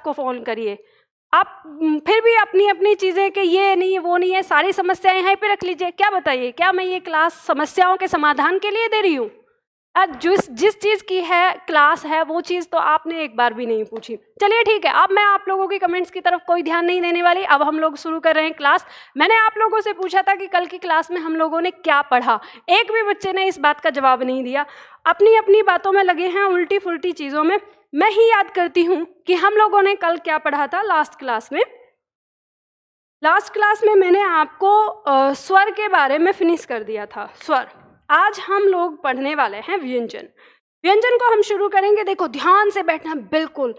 को फ़ोन करिए। आप फिर भी अपनी अपनी चीज़ें कि ये नहीं है वो नहीं है, सारी समस्याएं यहीं पे रख लीजिए। क्या बताइए, क्या मैं ये क्लास समस्याओं के समाधान के लिए दे रही हूँ? जिस चीज़ की है क्लास है वो चीज़ तो आपने एक बार भी नहीं पूछी। चलिए ठीक है, अब मैं आप लोगों की कमेंट्स की तरफ कोई ध्यान नहीं देने वाली। अब हम लोग शुरू कर रहे हैं क्लास। मैंने आप लोगों से पूछा था कि कल की क्लास में हम लोगों ने क्या पढ़ा, एक भी बच्चे ने इस बात का जवाब नहीं दिया, अपनी अपनी बातों में लगे हैं, उल्टी फुल्टी चीज़ों में। मैं ही याद करती हूँ कि हम लोगों ने कल क्या पढ़ा था लास्ट क्लास में। लास्ट क्लास में मैंने आपको स्वर के बारे में फिनिश कर दिया था, स्वर। आज हम लोग पढ़ने वाले हैं व्यंजन। व्यंजन को हम शुरू करेंगे। देखो ध्यान से बैठना बिल्कुल।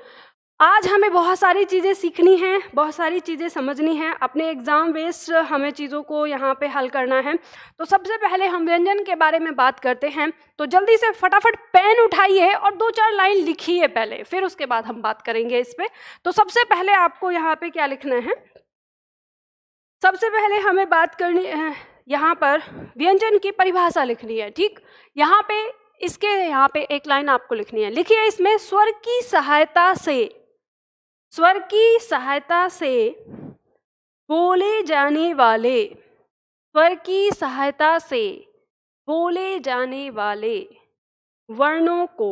आज हमें बहुत सारी चीज़ें सीखनी हैं, बहुत सारी चीज़ें समझनी हैं, अपने एग्ज़ाम बेस्ड हमें चीज़ों को यहाँ पे हल करना है। तो सबसे पहले हम व्यंजन के बारे में बात करते हैं। तो जल्दी से फटाफट पेन उठाइए और 2-4 लाइन लिखिए पहले, फिर उसके बाद हम बात करेंगे इस पर। तो सबसे पहले आपको यहाँ पे क्या लिखना है? सबसे पहले हमें बात करनी है, यहाँ पर व्यंजन की परिभाषा लिखनी है। ठीक, यहाँ पे इसके यहाँ पे एक लाइन आपको लिखनी है। लिखिए इसमें, स्वर की सहायता से, स्वर की सहायता से बोले जाने वाले, स्वर की सहायता से बोले जाने वाले वर्णों को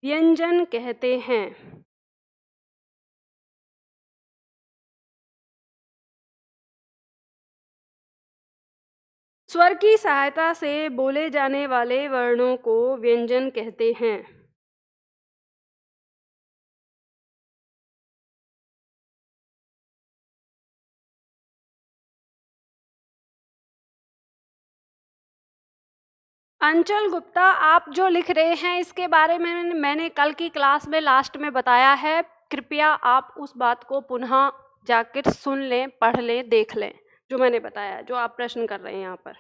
व्यंजन कहते हैं। स्वर की सहायता से बोले जाने वाले वर्णों को व्यंजन कहते हैं। अंचल गुप्ता, आप जो लिख रहे हैं इसके बारे में मैंने कल की क्लास में लास्ट में बताया है। कृपया आप उस बात को पुनः जाकर सुन लें, पढ़ लें, देख लें जो मैंने बताया, जो आप प्रश्न कर रहे हैं यहाँ पर।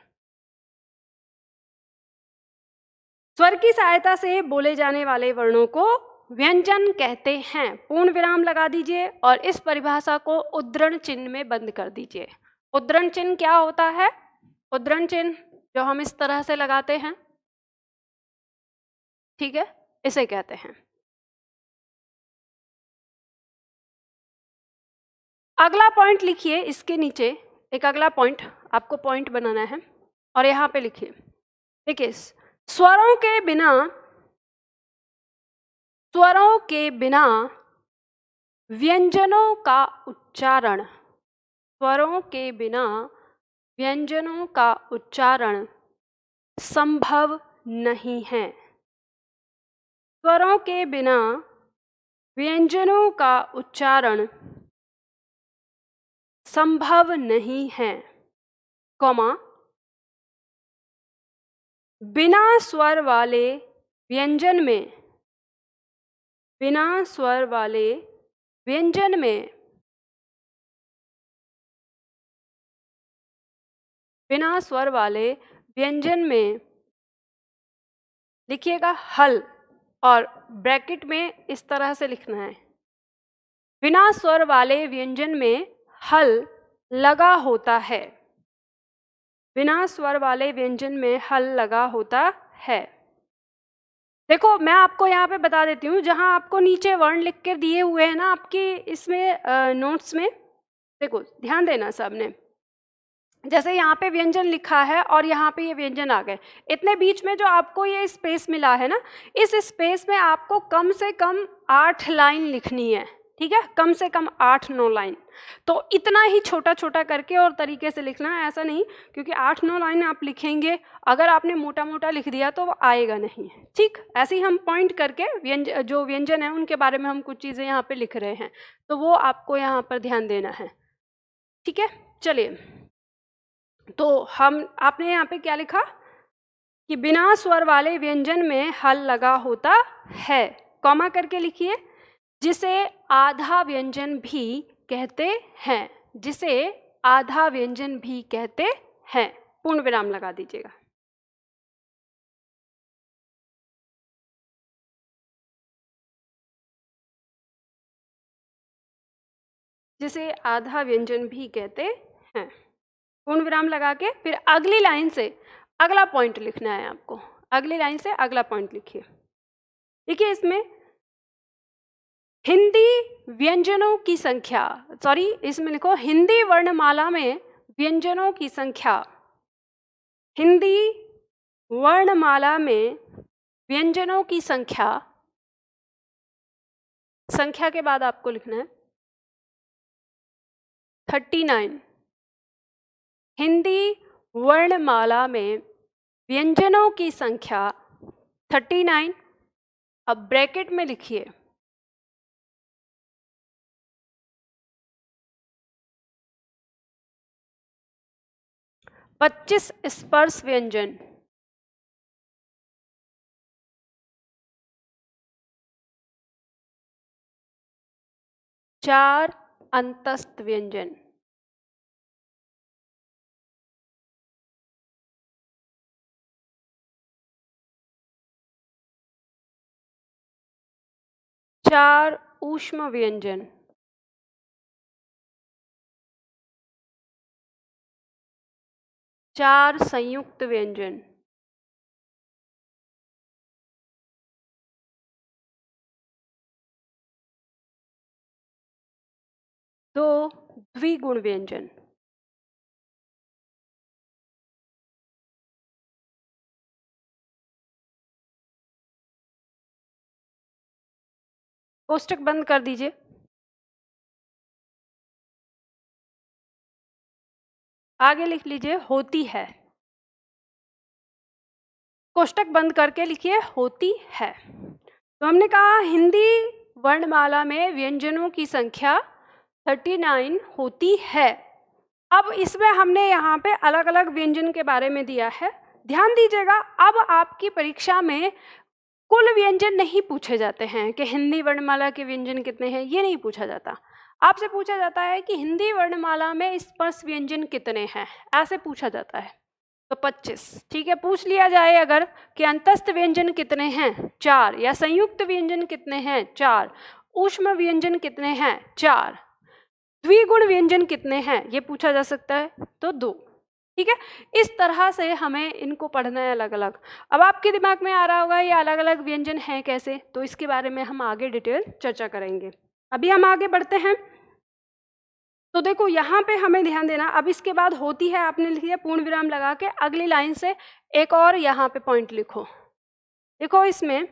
स्वर की सहायता से बोले जाने वाले वर्णों को व्यंजन कहते हैं। पूर्ण विराम लगा दीजिए और इस परिभाषा को उद्धरण चिन्ह में बंद कर दीजिए। उद्धरण चिन्ह क्या होता है? उद्धरण चिन्ह जो हम इस तरह से लगाते हैं, ठीक है, इसे कहते हैं। अगला पॉइंट लिखिए, इसके नीचे एक अगला पॉइंट आपको पॉइंट बनाना है और यहाँ पे लिखिए। देखिए, स्वरों के बिना, स्वरों के बिना व्यंजनों का उच्चारण, स्वरों के बिना व्यंजनों का उच्चारण संभव नहीं है। स्वरों के बिना व्यंजनों का उच्चारण संभव नहीं है, कॉमा, बिना स्वर वाले व्यंजन में, बिना स्वर वाले व्यंजन में, बिना स्वर वाले व्यंजन में लिखिएगा हल, और ब्रैकेट में इस तरह से लिखना है, बिना स्वर वाले व्यंजन में हल लगा होता है, बिना स्वर वाले व्यंजन में हल लगा होता है। देखो मैं आपको यहाँ पे बता देती हूँ, जहाँ आपको नीचे वर्ण लिख कर दिए हुए हैं ना आपके इसमें नोट्स में, देखो ध्यान देना सबने। जैसे यहाँ पे व्यंजन लिखा है और यहाँ पे ये व्यंजन आ गए, इतने बीच में जो आपको ये स्पेस मिला है ना, इस स्पेस में आपको कम से कम 8 लाइन लिखनी है। ठीक है, कम से कम 8-9 लाइन। तो इतना ही छोटा छोटा करके और तरीके से लिखना है, ऐसा नहीं, क्योंकि 8-9 लाइन आप लिखेंगे, अगर आपने मोटा मोटा लिख दिया तो वो आएगा नहीं। ठीक, ऐसे ही हम पॉइंट करके जो व्यंजन है उनके बारे में हम कुछ चीज़ें यहाँ पे लिख रहे हैं, तो वो आपको यहाँ पर ध्यान देना है। ठीक है, चलिए, तो आपने यहाँ पे क्या लिखा कि बिना स्वर वाले व्यंजन में हल लगा होता है, कॉमा करके लिखिए, जिसे आधा व्यंजन भी कहते हैं, जिसे आधा व्यंजन भी कहते हैं, पूर्ण विराम लगा दीजिएगा। जिसे आधा व्यंजन भी कहते हैं, पूर्ण विराम लगा के फिर अगली लाइन से अगला पॉइंट लिखना है आपको। अगली लाइन से अगला पॉइंट लिखिए। देखिए इसमें हिंदी व्यंजनों की संख्या, सॉरी इसमें लिखो हिंदी वर्णमाला में व्यंजनों की संख्या। हिंदी वर्णमाला में व्यंजनों की संख्या, संख्या के बाद आपको लिखना है 39। हिंदी वर्णमाला में व्यंजनों की संख्या 39। अब ब्रैकेट में लिखिए 25 स्पर्श व्यंजन, 4 अंतस्थ व्यंजन, 4 ऊष्म व्यंजन, 4 संयुक्त व्यंजन, 2 द्विगुण व्यंजन। कोष्टक बंद कर दीजिए। आगे लिख लीजिए होती है। कोष्टक बंद करके लिखिए होती है। तो हमने कहा हिंदी वर्णमाला में व्यंजनों की संख्या 39 होती है। अब इसमें हमने यहाँ पे अलग अलग व्यंजन के बारे में दिया है। ध्यान दीजिएगा, अब आपकी परीक्षा में कुल व्यंजन नहीं पूछे जाते हैं कि हिंदी वर्णमाला के व्यंजन कितने हैं, ये नहीं पूछा जाता। आपसे पूछा जाता है कि हिंदी वर्णमाला में स्पर्श व्यंजन कितने हैं, ऐसे पूछा जाता है। तो 25, ठीक है, पूछ लिया जाए अगर कि अंतस्थ व्यंजन कितने हैं, 4, या संयुक्त व्यंजन कितने हैं, 4, ऊष्म व्यंजन कितने हैं, 4, द्विगुण व्यंजन कितने हैं, ये पूछा जा सकता है, तो 2। ठीक है, इस तरह से हमें इनको पढ़ना है अलग अलग। अब आपके दिमाग में आ रहा होगा ये अलग अलग व्यंजन हैं कैसे, तो इसके बारे में हम आगे डिटेल चर्चा करेंगे। अभी हम आगे बढ़ते हैं। तो देखो यहाँ पे हमें ध्यान देना, अब इसके बाद होती है आपने लिख दिया पूर्ण विराम लगा के, अगली लाइन से एक और यहाँ पे पॉइंट लिखो। देखो इसमें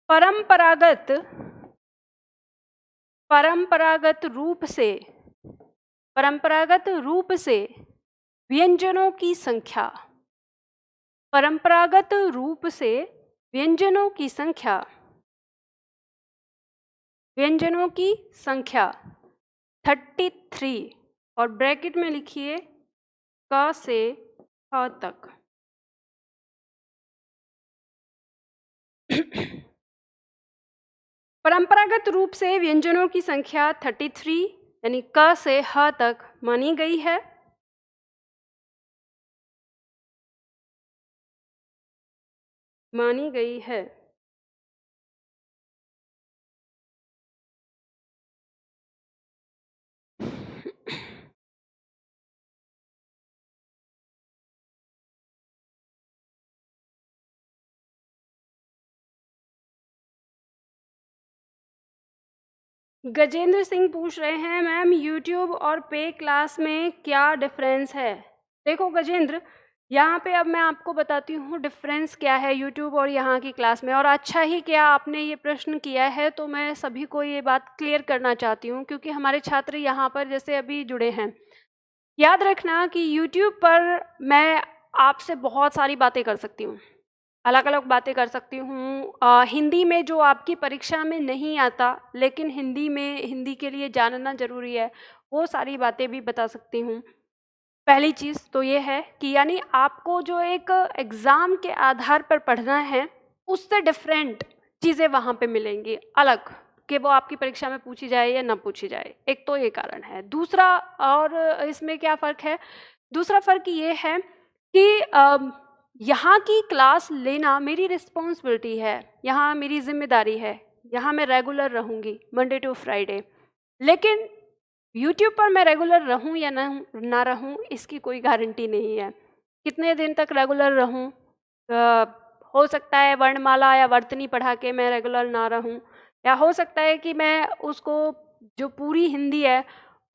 परंपरागत रूप से व्यंजनों की संख्या, परंपरागत रूप से व्यंजनों की संख्या, व्यंजनों की संख्या 33, और ब्रैकेट में लिखिए क से ख तक। परंपरागत रूप से व्यंजनों की संख्या 33 यानी क से ह तक मानी गई है। मानी गई है। गजेंद्र सिंह पूछ रहे हैं मैम यूट्यूब और पे क्लास में क्या डिफरेंस है। देखो गजेंद्र, यहाँ पे अब मैं आपको बताती हूँ डिफरेंस क्या है यूट्यूब और यहाँ की क्लास में। और अच्छा ही क्या आपने ये प्रश्न किया है, तो मैं सभी को ये बात क्लियर करना चाहती हूँ, क्योंकि हमारे छात्र यहाँ पर जैसे अभी जुड़े हैं। याद रखना कि यूट्यूब पर मैं आपसे बहुत सारी बातें कर सकती हूँ, अलग अलग बातें कर सकती हूँ। हिंदी में जो आपकी परीक्षा में नहीं आता, लेकिन हिंदी के लिए जानना ज़रूरी है, वो सारी बातें भी बता सकती हूँ। पहली चीज़ तो ये है कि यानी आपको जो एक एग्ज़ाम के आधार पर पढ़ना है, उससे डिफरेंट चीज़ें वहाँ पे मिलेंगी अलग, कि वो आपकी परीक्षा में पूछी जाए या ना पूछी जाए। एक तो ये कारण है। दूसरा, और इसमें क्या फ़र्क है, दूसरा फ़र्क ये है कि यहाँ की क्लास लेना मेरी रिस्पॉन्सिबिलिटी है, यहाँ मेरी जिम्मेदारी है, यहाँ मैं रेगुलर रहूँगी मंडे टू फ्राइडे। लेकिन यूट्यूब पर मैं रेगुलर रहूँ या ना रहूँ, इसकी कोई गारंटी नहीं है। कितने दिन तक रेगुलर रहूँ, हो सकता है वर्णमाला या वर्तनी पढ़ा के मैं रेगुलर ना रहूं, या हो सकता है कि मैं उसको जो पूरी हिंदी है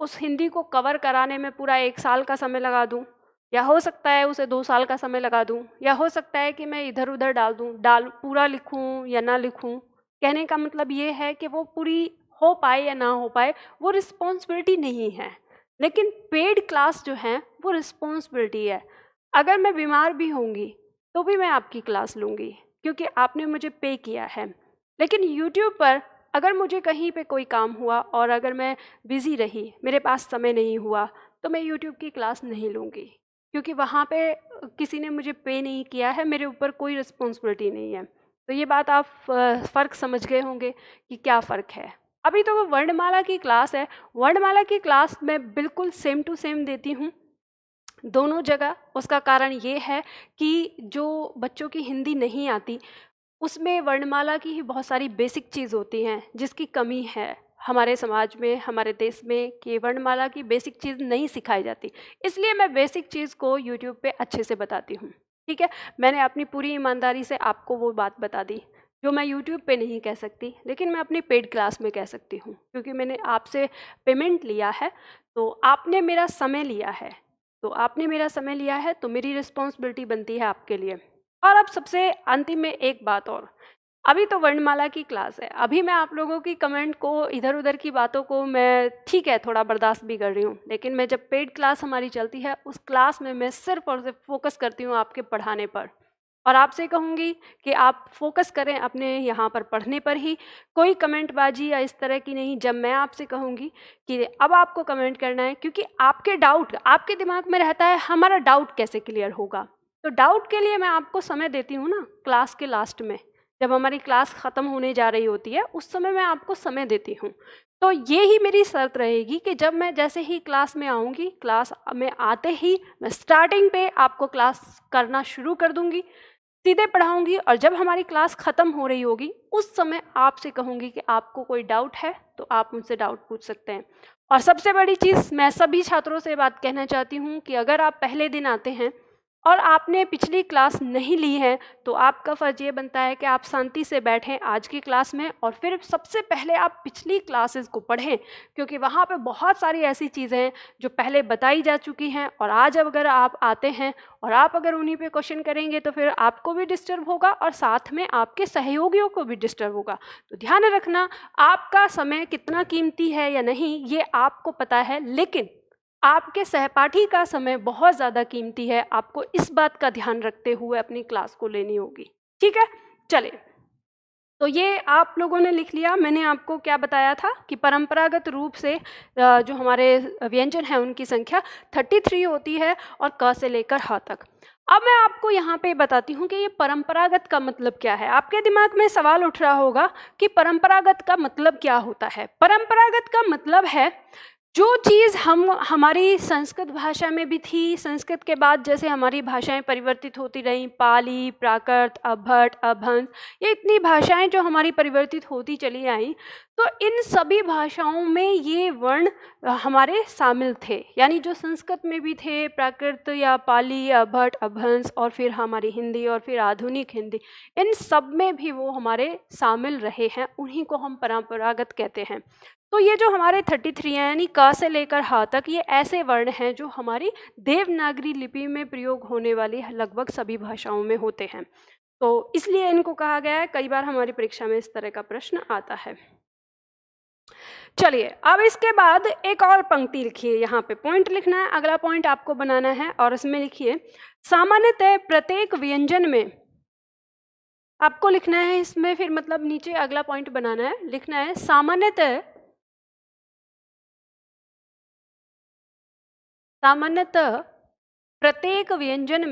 उस हिंदी को कवर कराने में पूरा 1 साल का समय लगा दूं, या हो सकता है उसे 2 साल का समय लगा दूं, या हो सकता है कि मैं इधर उधर डाल पूरा लिखूं या ना लिखूं। कहने का मतलब ये है कि वो पूरी हो पाए या ना हो पाए वो रिस्पॉन्सिबिलिटी नहीं है, लेकिन पेड क्लास जो है वो रिस्पॉन्सिबिलिटी है। अगर मैं बीमार भी होंगी तो भी मैं आपकी क्लास लूँगी क्योंकि आपने मुझे पे किया है। लेकिन यूट्यूब पर अगर मुझे कहीं पे कोई काम हुआ और अगर मैं बिज़ी रही, मेरे पास समय नहीं हुआ, तो मैं यूट्यूब की क्लास नहीं लूँगी क्योंकि वहाँ पे किसी ने मुझे पे नहीं किया है, मेरे ऊपर कोई रिस्पॉन्सिबिलिटी नहीं है। तो ये बात आप फ़र्क समझ गए होंगे कि क्या फ़र्क है। अभी तो वो वर्णमाला की क्लास है, वर्णमाला की क्लास मैं बिल्कुल सेम टू सेम देती हूँ दोनों जगह। उसका कारण ये है कि जो बच्चों की हिंदी नहीं आती उसमें वर्णमाला की ही बहुत सारी बेसिक चीज़ होती हैं जिसकी कमी है हमारे समाज में, हमारे देश में, कि वर्णमाला की बेसिक चीज़ नहीं सिखाई जाती। इसलिए मैं बेसिक चीज़ को यूट्यूब पे अच्छे से बताती हूँ, ठीक है। मैंने अपनी पूरी ईमानदारी से आपको वो बात बता दी जो मैं यूट्यूब पे नहीं कह सकती, लेकिन मैं अपनी पेड क्लास में कह सकती हूँ क्योंकि मैंने आपसे पेमेंट लिया है, तो आपने मेरा समय लिया है, तो मेरी रिस्पॉन्सिबिलिटी बनती है आपके लिए। और अब सबसे अंतिम में एक बात और, अभी तो वर्णमाला की क्लास है, अभी मैं आप लोगों की कमेंट को, इधर उधर की बातों को मैं ठीक है थोड़ा बर्दाश्त भी कर रही हूँ, लेकिन मैं जब पेड क्लास हमारी चलती है उस क्लास में मैं सिर्फ और सिर्फ फोकस करती हूँ आपके पढ़ाने पर। और आपसे कहूँगी कि आप फोकस करें अपने यहाँ पर पढ़ने पर ही, कोई कमेंटबाजी या इस तरह की नहीं। जब मैं आपसे कहूँगी कि अब आपको कमेंट करना है, क्योंकि आपके डाउट आपके दिमाग में रहता है हमारा डाउट कैसे क्लियर होगा, तो डाउट के लिए मैं आपको समय देती हूँ ना क्लास के लास्ट में, जब हमारी क्लास ख़त्म होने जा रही होती है उस समय मैं आपको समय देती हूँ। तो ये ही मेरी शर्त रहेगी कि जब मैं जैसे ही क्लास में आऊँगी, क्लास में आते ही मैं स्टार्टिंग पे आपको क्लास करना शुरू कर दूँगी, सीधे पढ़ाऊँगी, और जब हमारी क्लास ख़त्म हो रही होगी उस समय आपसे कहूँगी कि आपको कोई डाउट है तो आप मुझसे डाउट पूछ सकते हैं। और सबसे बड़ी चीज़ मैं सभी छात्रों से बात कहना चाहती हूँ कि अगर आप पहले दिन आते हैं और आपने पिछली क्लास नहीं ली है तो आपका फ़र्ज़ ये बनता है कि आप शांति से बैठें आज की क्लास में, और फिर सबसे पहले आप पिछली क्लासेस को पढ़ें, क्योंकि वहाँ पे बहुत सारी ऐसी चीज़ें हैं जो पहले बताई जा चुकी हैं, और आज अगर आप आते हैं और आप अगर उन्हीं पे क्वेश्चन करेंगे तो फिर आपको भी डिस्टर्ब होगा और साथ में आपके सहयोगियों को भी डिस्टर्ब होगा। तो ध्यान रखना, आपका समय कितना कीमती है या नहीं ये आपको पता है, लेकिन आपके सहपाठी का समय बहुत ज़्यादा कीमती है, आपको इस बात का ध्यान रखते हुए अपनी क्लास को लेनी होगी, ठीक है। चलिए, तो ये आप लोगों ने लिख लिया। मैंने आपको क्या बताया था कि परंपरागत रूप से जो हमारे व्यंजन हैं उनकी संख्या 33 होती है और क से लेकर ह तक। अब मैं आपको यहाँ पे बताती हूँ कि ये परंपरागत का मतलब क्या है। आपके दिमाग में सवाल उठ रहा होगा कि परंपरागत का मतलब क्या होता है। परंपरागत का मतलब है जो चीज़ हमारी संस्कृत भाषा में भी थी, संस्कृत के बाद जैसे हमारी भाषाएं परिवर्तित होती रहीं, पाली, प्राकृत, अभट, अभंस, ये इतनी भाषाएं जो हमारी परिवर्तित होती चली आई, तो इन सभी भाषाओं में ये वर्ण हमारे शामिल थे। यानी जो संस्कृत में भी थे, प्राकृत या पाली, अभट, अभंस, और फिर हमारी हिंदी और फिर आधुनिक हिंदी, इन सब में भी वो हमारे शामिल रहे हैं, उन्हीं को हम परंपरागत कहते हैं। तो ये जो हमारे 33 हैं यानी क से लेकर ह तक, ये ऐसे वर्ण हैं जो हमारी देवनागरी लिपि में प्रयोग होने वाली लगभग सभी भाषाओं में होते हैं। तो इसलिए इनको कहा गया है, कई बार हमारी परीक्षा में इस तरह का प्रश्न आता है। चलिए, अब इसके बाद एक और पंक्ति लिखिए, यहाँ पे पॉइंट लिखना है, अगला पॉइंट आपको बनाना है, और इसमें लिखिए सामान्यतः प्रत्येक व्यंजन में, आपको लिखना है इसमें, फिर मतलब नीचे अगला पॉइंट बनाना है, लिखना है सामान्यतः प्रत्येक व्यंजन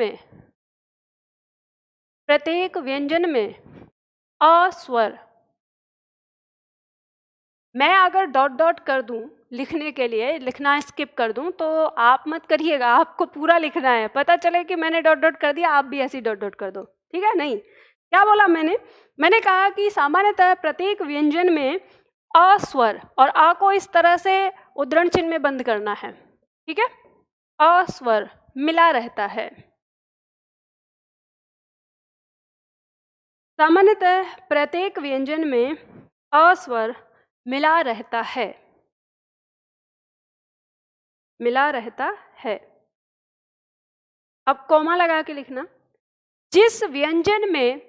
में अस्वर। मैं अगर डॉट डॉट कर दूं लिखने के लिए, लिखना स्किप कर दूं, तो आप मत करिएगा, आपको पूरा लिखना है। पता चले कि मैंने डॉट डॉट कर दिया, आप भी ऐसी डॉट डॉट कर दो, ठीक है। नहीं, क्या बोला मैंने कहा कि सामान्यतः प्रत्येक व्यंजन में अस्वर, और आ को इस तरह से उद्धरण चिन्ह में बंद करना है, ठीक है। अस्वर मिला रहता है, सामान्यतः प्रत्येक व्यंजन में अस्वर मिला रहता है, मिला रहता है। अब कॉमा लगा के लिखना, जिस व्यंजन में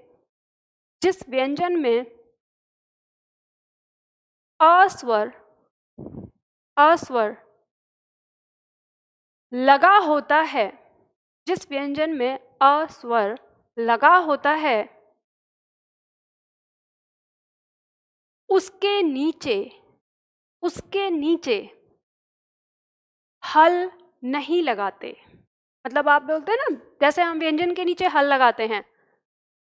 अस्वर लगा होता है, जिस व्यंजन में अस्वर लगा होता है, उसके नीचे हल नहीं लगाते। मतलब आप बोलते हैं ना, जैसे हम व्यंजन के नीचे हल लगाते हैं।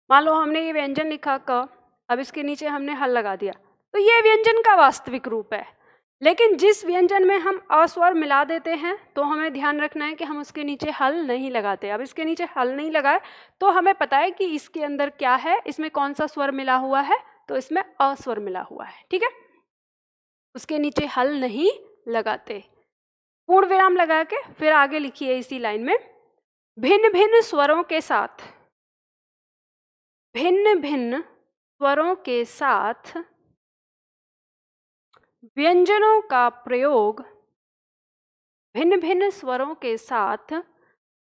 मान लो हमने ये व्यंजन लिखा क, अब इसके नीचे हमने हल लगा दिया, तो ये व्यंजन का वास्तविक रूप है। लेकिन जिस व्यंजन में हम अस्वर मिला देते हैं तो हमें ध्यान रखना है कि हम उसके नीचे हल नहीं लगाते। अब इसके नीचे हल नहीं लगाए तो हमें पता है कि इसके अंदर क्या है, इसमें कौन सा स्वर मिला हुआ है, तो इसमें अस्वर मिला हुआ है। ठीक है, उसके नीचे हल नहीं लगाते। पूर्ण विराम लगा के फिर आगे लिखिए इसी लाइन में, भिन्न भिन्न स्वरों के साथ व्यंजनों का प्रयोग, भिन्न भिन्न स्वरों के साथ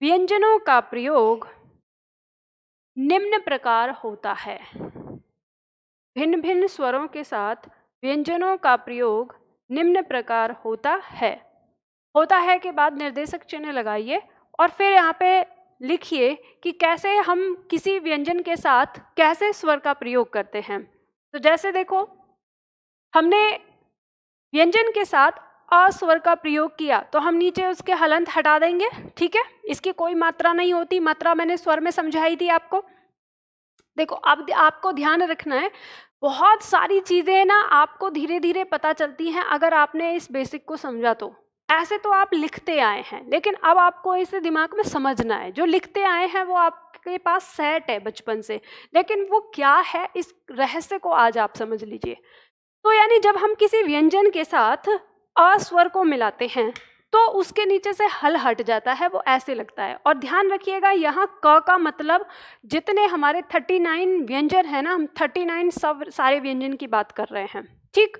व्यंजनों का प्रयोग निम्न प्रकार होता है। भिन्न भिन्न स्वरों के साथ व्यंजनों का प्रयोग निम्न प्रकार होता है। होता है के बाद निर्देशक चिन्ह लगाइए और फिर यहाँ पे लिखिए कि कैसे हम किसी व्यंजन के साथ कैसे स्वर का प्रयोग करते हैं। तो जैसे देखो, हमने व्यंजन के साथ अस्वर का प्रयोग किया तो हम नीचे उसके हलंत हटा देंगे। ठीक है, इसकी कोई मात्रा नहीं होती, मात्रा मैंने स्वर में समझाई थी आपको। देखो, अब आपको ध्यान रखना है, बहुत सारी चीज़ें ना आपको धीरे धीरे पता चलती हैं अगर आपने इस बेसिक को समझा तो। ऐसे तो आप लिखते आए हैं, लेकिन अब आपको इसे दिमाग में समझना है। जो लिखते आए हैं वो आपके पास सेट है बचपन से, लेकिन वो क्या है, इस रहस्य को आज आप समझ लीजिए। तो यानी जब हम किसी व्यंजन के साथ अस्वर को मिलाते हैं तो उसके नीचे से हल हट जाता है, वो ऐसे लगता है। और ध्यान रखिएगा, यहाँ क का मतलब जितने हमारे 39 व्यंजन है ना, हम 39 सब सारे व्यंजन की बात कर रहे हैं। ठीक,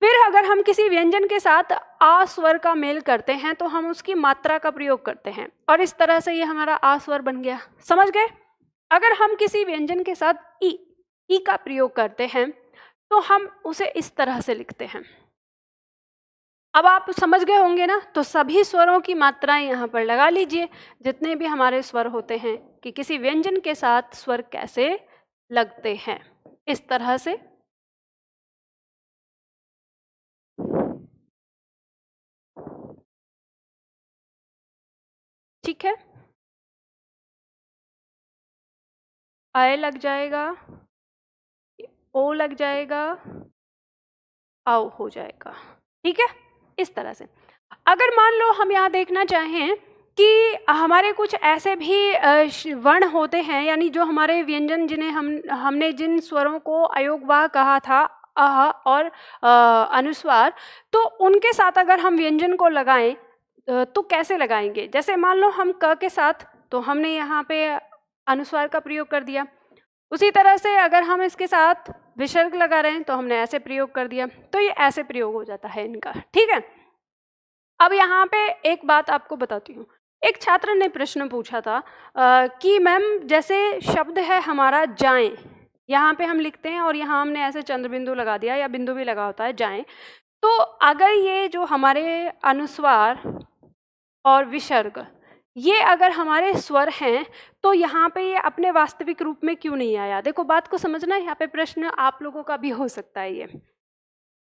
फिर अगर हम किसी व्यंजन के साथ आ स्वर का मेल करते हैं तो हम उसकी मात्रा का प्रयोग करते हैं और इस तरह से ये हमारा आ स्वर बन गया। समझ गए? अगर हम किसी व्यंजन के साथ ई का प्रयोग करते हैं तो हम उसे इस तरह से लिखते हैं। अब आप समझ गए होंगे ना, तो सभी स्वरों की मात्राएं यहाँ पर लगा लीजिए, जितने भी हमारे स्वर होते हैं कि किसी व्यंजन के साथ स्वर कैसे लगते हैं, इस तरह से। ठीक है, आय लग जाएगा, ओ लग जाएगा, आओ हो जाएगा। ठीक है, इस तरह से। अगर मान लो हम यहाँ देखना चाहें कि हमारे कुछ ऐसे भी वर्ण होते हैं, यानी जो हमारे व्यंजन जिन्हें हमने जिन स्वरों को अयोगवाह कहा था, अह और अनुस्वार, तो उनके साथ अगर हम व्यंजन को लगाएं तो कैसे लगाएंगे। जैसे मान लो हम क के साथ, तो हमने यहाँ पे अनुस्वार का प्रयोग कर दिया। उसी तरह से अगर हम इसके साथ विसर्ग लगा रहे हैं तो हमने ऐसे प्रयोग कर दिया, तो ये ऐसे प्रयोग हो जाता है इनका। ठीक है, अब यहाँ पे एक बात आपको बताती हूँ। एक छात्र ने प्रश्न पूछा था कि मैम, जैसे शब्द है हमारा जाएं, यहाँ पे हम लिखते हैं और यहाँ हमने ऐसे चंद्र बिंदु लगा दिया या बिंदु भी लगा होता है जाएं, तो अगर ये जो हमारे अनुस्वार और विसर्ग ये अगर हमारे स्वर हैं तो यहाँ पे ये अपने वास्तविक रूप में क्यों नहीं आया। देखो, बात को समझना, यहाँ पे प्रश्न आप लोगों का भी हो सकता है। ये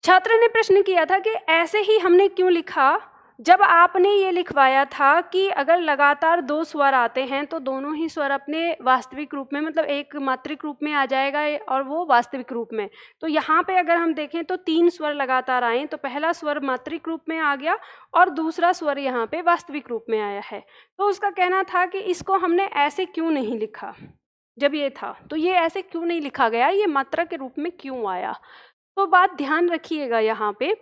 छात्र ने प्रश्न किया था कि ऐसे ही हमने क्यों लिखा जब आपने ये लिखवाया था कि अगर लगातार दो स्वर आते हैं तो दोनों ही स्वर अपने वास्तविक रूप में, मतलब एक मात्रिक रूप में आ जाएगा और वो वास्तविक रूप में। तो यहाँ पे अगर हम देखें तो 3 स्वर लगातार आए, तो पहला स्वर मात्रिक रूप में आ गया और दूसरा स्वर यहाँ पे वास्तविक रूप में आया है। तो उसका कहना था कि इसको हमने ऐसे क्यों नहीं लिखा, जब ये था तो ये ऐसे क्यों नहीं लिखा गया, ये मात्रा के रूप में क्यों आया। तो बात ध्यान रखिएगा यहाँ पे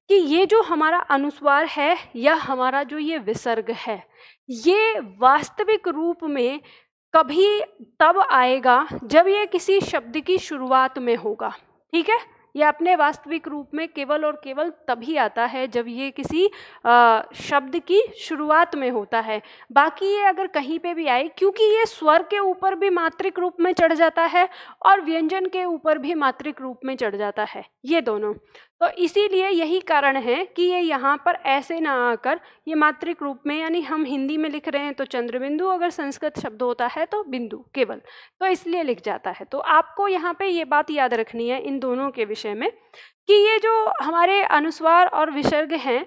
कि ये जो हमारा अनुस्वार है या हमारा जो ये विसर्ग है, ये वास्तविक रूप में कभी तब आएगा जब ये किसी शब्द की शुरुआत में होगा। ठीक है, ये अपने वास्तविक रूप में केवल और केवल तभी आता है जब ये किसी शब्द की शुरुआत में होता है। बाकी ये अगर कहीं पे भी आए, क्योंकि ये स्वर के ऊपर भी मात्रिक रूप में चढ़ जाता है और व्यंजन के ऊपर भी मात्रिक रूप में चढ़ जाता है, ये दोनों। तो इसीलिए यही कारण है कि ये यहाँ पर ऐसे ना आकर ये मात्रिक रूप में, यानी हम हिंदी में लिख रहे हैं तो चंद्रबिंदु, अगर संस्कृत शब्द होता है तो बिंदु केवल, तो इसलिए लिख जाता है। तो आपको यहाँ पे ये बात याद रखनी है इन दोनों के विषय में कि ये जो हमारे अनुस्वार और विसर्ग हैं,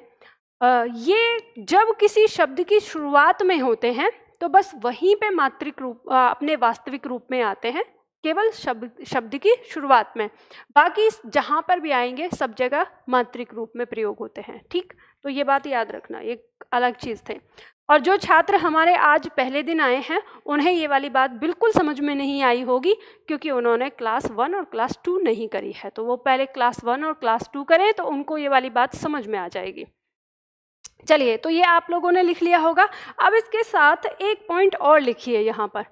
ये जब किसी शब्द की शुरुआत में होते हैं तो बस वहीं पे मात्रिक रूप अपने वास्तविक रूप में आते हैं, केवल शब्द की शुरुआत में। बाकी जहाँ पर भी आएंगे सब जगह मात्रिक रूप में प्रयोग होते हैं। ठीक, तो ये बात याद रखना, एक अलग चीज़ थे। और जो छात्र हमारे आज पहले दिन आए हैं उन्हें ये वाली बात बिल्कुल समझ में नहीं आई होगी, क्योंकि उन्होंने क्लास 1 और क्लास 2 नहीं करी है। तो वो पहले क्लास 1 और क्लास 2 करें तो उनको ये वाली बात समझ में आ जाएगी। चलिए, तो ये आप लोगों ने लिख लिया होगा। अब इसके साथ एक पॉइंट और लिखिए यहाँ पर।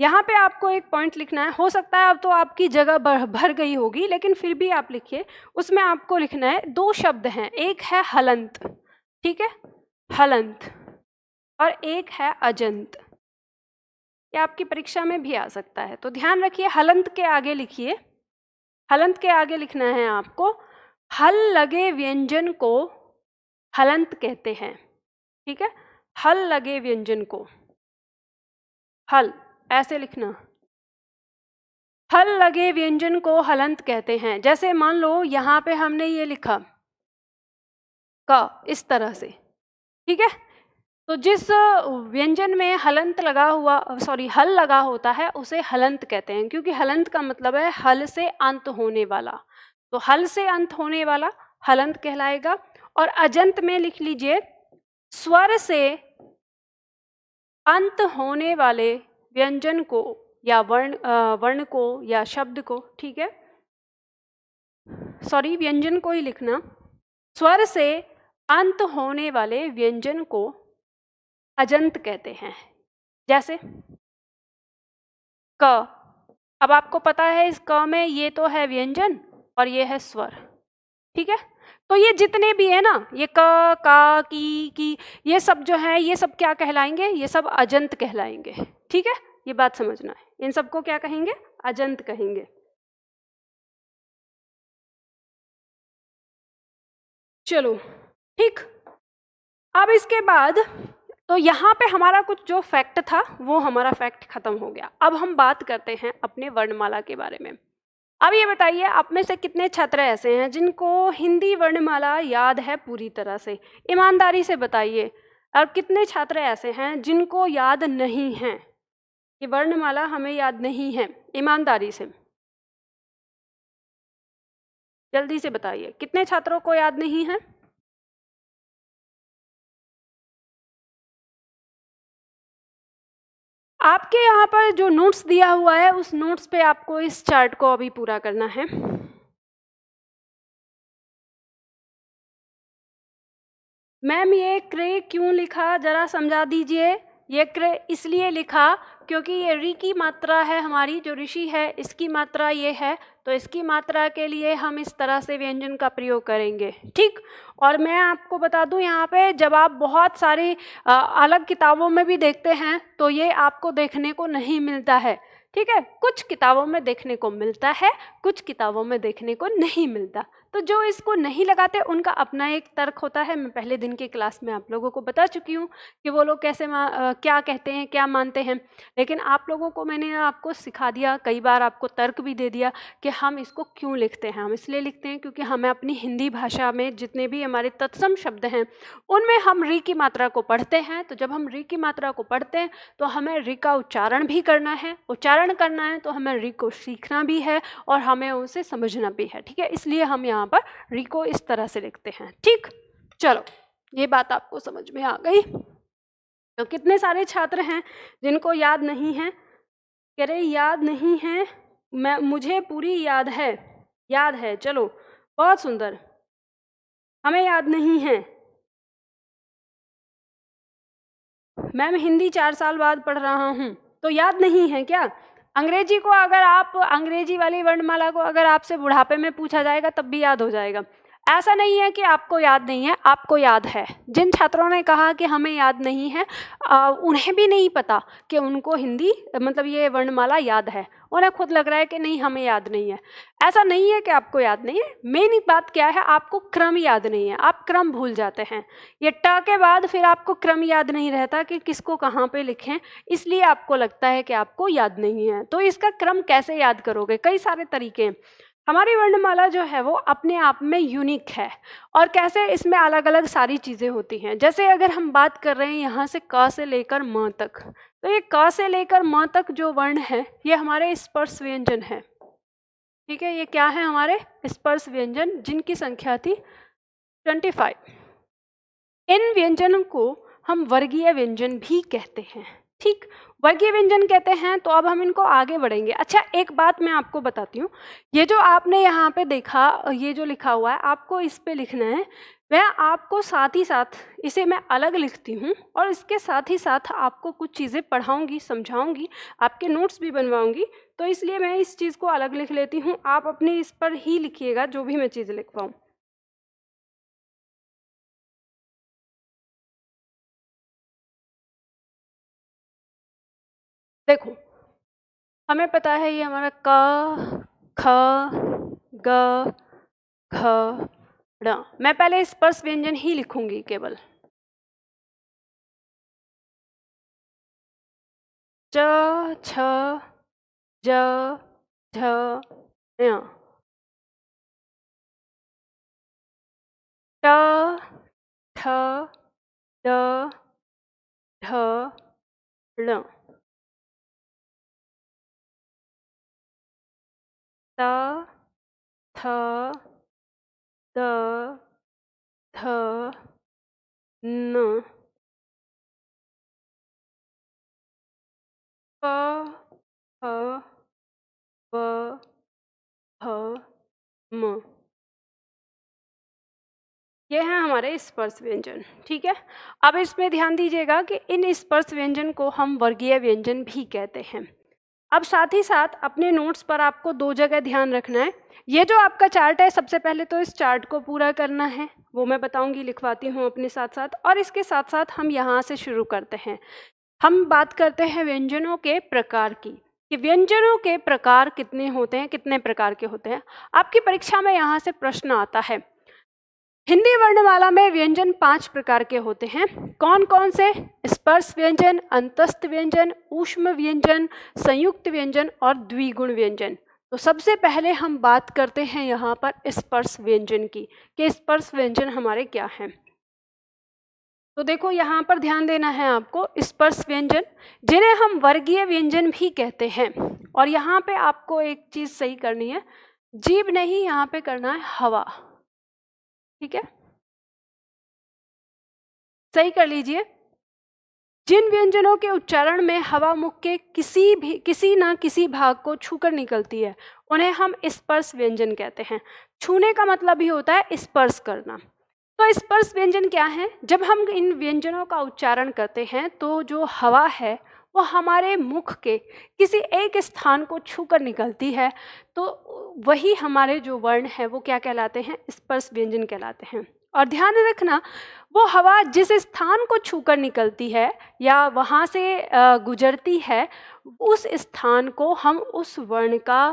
यहाँ पे आपको एक पॉइंट लिखना है। हो सकता है अब तो आपकी जगह भर गई होगी, लेकिन फिर भी आप लिखिए। उसमें आपको लिखना है, 2 शब्द हैं, एक है हलंत, ठीक है, हलंत, और एक है अजंत। ये आपकी परीक्षा में भी आ सकता है, तो ध्यान रखिए। हलंत के आगे लिखिए, हलंत के आगे लिखना है आपको, हल लगे व्यंजन को हलंत कहते हैं। ठीक है, हल लगे व्यंजन को, हल ऐसे लिखना, हल लगे व्यंजन को हलंत कहते हैं। जैसे मान लो यहाँ पे हमने ये लिखा क, इस तरह से, ठीक है। तो जिस व्यंजन में हलंत लगा हुआ, हल लगा होता है, उसे हलंत कहते हैं, क्योंकि हलंत का मतलब है हल से अंत होने वाला। तो हल से अंत होने वाला हलंत कहलाएगा। और अजंत में लिख लीजिए, स्वर से अंत होने वाले व्यंजन को या वर्ण को या शब्द को, ठीक है, व्यंजन को ही लिखना, स्वर से अंत होने वाले व्यंजन को अजंत कहते हैं। जैसे क, अब आपको पता है इस क में ये तो है व्यंजन और ये है स्वर, ठीक है। तो ये जितने भी है ना, ये क, का, की, ये सब जो है, ये सब क्या कहलाएंगे? ये सब अजंत कहलाएंगे, ठीक है। ये बात समझना है, इन सबको क्या कहेंगे? अजंत कहेंगे। चलो ठीक, अब इसके बाद तो यहाँ पे हमारा कुछ जो फैक्ट था वो हमारा फैक्ट खत्म हो गया। अब हम बात करते हैं अपने वर्णमाला के बारे में। अब ये बताइए, आप में से कितने छात्र ऐसे हैं जिनको हिंदी वर्णमाला याद है पूरी तरह से? ईमानदारी से बताइए। और कितने छात्र ऐसे हैं जिनको याद नहीं है? ये वर्णमाला हमें याद नहीं है, ईमानदारी से जल्दी से बताइए, कितने छात्रों को याद नहीं है? आपके यहाँ पर जो नोट्स दिया हुआ है उस नोट्स पे आपको इस चार्ट को अभी पूरा करना है। मैम ये क्रे क्यों लिखा, जरा समझा दीजिए। ये क्रे इसलिए लिखा क्योंकि ये री की मात्रा है, हमारी जो ऋषि है इसकी मात्रा ये है, तो इसकी मात्रा के लिए हम इस तरह से व्यंजन का प्रयोग करेंगे, ठीक। और मैं आपको बता दूं, यहाँ पे जब आप बहुत सारी अलग किताबों में भी देखते हैं तो ये आपको देखने को नहीं मिलता है, ठीक है। कुछ किताबों में देखने को मिलता है, कुछ किताबों में देखने को नहीं मिलता। तो जो इसको नहीं लगाते उनका अपना एक तर्क होता है। मैं पहले दिन की क्लास में आप लोगों को बता चुकी हूँ कि वो लोग कैसे क्या कहते हैं, क्या मानते हैं। लेकिन आप लोगों को मैंने आपको सिखा दिया, कई बार आपको तर्क भी दे दिया कि हम इसको क्यों लिखते हैं। हम इसलिए लिखते हैं क्योंकि हमें अपनी हिंदी भाषा में जितने भी हमारे तत्सम शब्द हैं उनमें हम री की मात्रा को पढ़ते हैं। तो जब हम री की मात्रा को पढ़ते हैं तो हमें री का उच्चारण भी करना है, उच्चारण करना है तो हमें री को सीखना भी है और हमें उसे समझना भी है, ठीक है। इसलिए हम यहाँ पर री को इस तरह से लिखते हैं, ठीक। चलो, ये बात आपको समझ में आ गई। तो कितने सारे छात्र हैं जिनको याद नहीं है? कह रहे याद नहीं है, मुझे पूरी याद है। याद है, चलो बहुत सुंदर। हमें याद नहीं है। मैम हिंदी 4 साल बाद पढ़ रहा हूँ। तो याद नहीं है क्या? अंग्रेजी को अगर आप अंग्रेजी वाली वर्णमाला को अगर आपसे बुढ़ापे में पूछा जाएगा तब भी याद हो जाएगा। ऐसा नहीं है कि आपको याद नहीं है, आपको याद है। जिन छात्रों ने कहा कि हमें याद नहीं है, उन्हें भी नहीं पता कि उनको हिंदी मतलब ये वर्णमाला याद है। उन्हें खुद लग रहा है कि नहीं हमें याद नहीं है। ऐसा नहीं है कि आपको याद नहीं है, मेन बात क्या है, आपको क्रम याद नहीं है, आप क्रम भूल जाते हैं। ये ट के बाद फिर आपको क्रम याद नहीं रहता कि किसको कहाँ पे लिखें, इसलिए आपको लगता है कि आपको याद नहीं है। तो इसका क्रम कैसे याद करोगे? कई सारे तरीके हैं। हमारी वर्णमाला जो है वो अपने आप में यूनिक है। और कैसे? इसमें अलग अलग सारी चीज़ें होती हैं। जैसे अगर हम बात कर रहे हैं यहाँ से क से लेकर म तक, तो ये क से लेकर म तक जो वर्ण है ये हमारे स्पर्श व्यंजन है। ठीक है, ये क्या है? हमारे स्पर्श व्यंजन, जिनकी संख्या थी 25। इन व्यंजनों को हम वर्गीय व्यंजन भी कहते हैं। ठीक, वर्गीय व्यंजन कहते हैं। तो अब हम इनको आगे बढ़ेंगे। अच्छा, एक बात मैं आपको बताती हूँ, ये जो आपने यहाँ पे देखा, ये जो लिखा हुआ है आपको इस पे लिखना है। मैं आपको साथ ही साथ इसे मैं अलग लिखती हूँ और इसके साथ ही साथ आपको कुछ चीज़ें पढ़ाऊँगी, समझाऊँगी, आपके नोट्स भी बनवाऊँगी। तो इसलिए मैं इस चीज़ को अलग लिख लेती हूँ, आप अपने इस पर ही लिखिएगा जो भी मैं चीज़ लिखवाऊँ। देखो, हमें पता है ये हमारा क, ख, ग, घ, ड़। मैं पहले स्पर्श व्यंजन ही लिखूंगी केवल। च, छ, ज, झ, ञ। ट, ठ, ड, ढ, ळ। त, थ, द, ध, न। प, फ, ब, भ, म। ये हैं हमारे स्पर्श व्यंजन। ठीक है, अब इसमें ध्यान दीजिएगा कि इन स्पर्श व्यंजन को हम वर्गीय व्यंजन भी कहते हैं। अब साथ ही साथ अपने नोट्स पर आपको दो जगह ध्यान रखना है। ये जो आपका चार्ट है, सबसे पहले तो इस चार्ट को पूरा करना है, वो मैं बताऊंगी, लिखवाती हूँ अपने साथ साथ। और इसके साथ साथ हम यहाँ से शुरू करते हैं। हम बात करते हैं व्यंजनों के प्रकार की, कि व्यंजनों के प्रकार कितने होते हैं, कितने प्रकार के होते हैं। आपकी परीक्षा में यहाँ से प्रश्न आता है। हिंदी वर्णमाला में व्यंजन 5 प्रकार के होते हैं। कौन कौन से? स्पर्श व्यंजन, अंतस्थ व्यंजन, ऊष्म व्यंजन, संयुक्त व्यंजन और द्विगुण व्यंजन। तो सबसे पहले हम बात करते हैं यहाँ पर स्पर्श व्यंजन की, कि स्पर्श व्यंजन हमारे क्या हैं। तो देखो, यहाँ पर ध्यान देना है आपको, स्पर्श व्यंजन जिन्हें हम वर्गीय व्यंजन भी कहते हैं। और यहाँ पे आपको एक चीज सही करनी है, जीभ नहीं, यहाँ पे करना है हवा। ठीक है, सही कर लीजिए। जिन व्यंजनों के उच्चारण में हवा मुख के किसी न किसी भाग को छूकर निकलती है, उन्हें हम स्पर्श व्यंजन कहते हैं। छूने का मतलब ही होता है स्पर्श करना। तो स्पर्श व्यंजन क्या है? जब हम इन व्यंजनों का उच्चारण करते हैं तो जो हवा है वो हमारे मुख के किसी एक स्थान को छूकर निकलती है, तो वही हमारे जो वर्ण है वो क्या कहलाते हैं? स्पर्श व्यंजन कहलाते हैं। और ध्यान रखना, वो हवा जिस स्थान को छूकर निकलती है या वहाँ से गुजरती है, उस स्थान को हम उस वर्ण का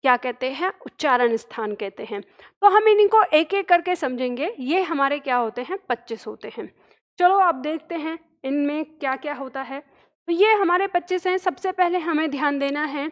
क्या कहते हैं? उच्चारण स्थान कहते हैं। तो हम इनको एक एक करके समझेंगे। ये हमारे क्या होते हैं? 25 होते हैं। चलो आप देखते हैं इनमें क्या क्या होता है। तो ये हमारे 25 हैं। सबसे पहले हमें ध्यान देना है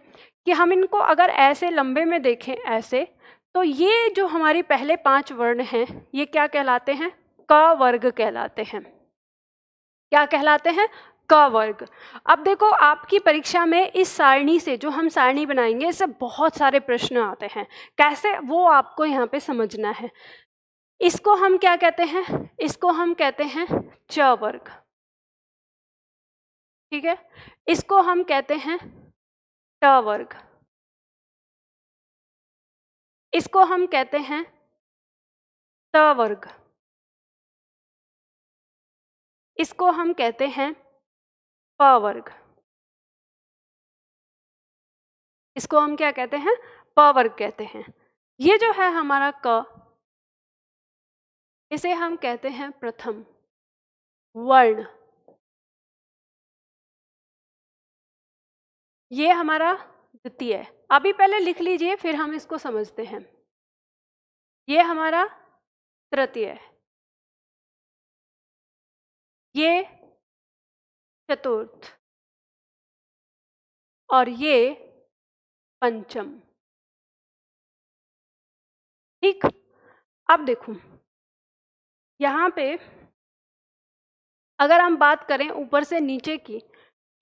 कि हम इनको अगर ऐसे लंबे में देखें, ऐसे, तो ये जो हमारी पहले 5 वर्ण हैं ये क्या कहलाते हैं? क वर्ग कहलाते हैं। क्या कहलाते हैं? क वर्ग। अब देखो, आपकी परीक्षा में इस सारणी से, जो हम सारणी बनाएंगे, इससे बहुत सारे प्रश्न आते हैं। कैसे? वो आपको यहाँ पे समझना है। इसको हम क्या कहते हैं? इसको हम कहते हैं च वर्ग। ठीक है, इसको हम कहते हैं ट वर्ग। इसको हम कहते हैं त वर्ग। इसको हम कहते हैं प वर्ग। इसको हम क्या कहते हैं, प वर्ग कहते हैं। ये जो है हमारा क, इसे हम कहते हैं प्रथम वर्ण। ये हमारा द्वितीय है। अभी पहले लिख लीजिए, फिर हम इसको समझते हैं। ये हमारा तृतीय है, ये चतुर्थ, और ये पंचम। ठीक, अब देखो यहाँ पे अगर हम बात करें ऊपर से नीचे की,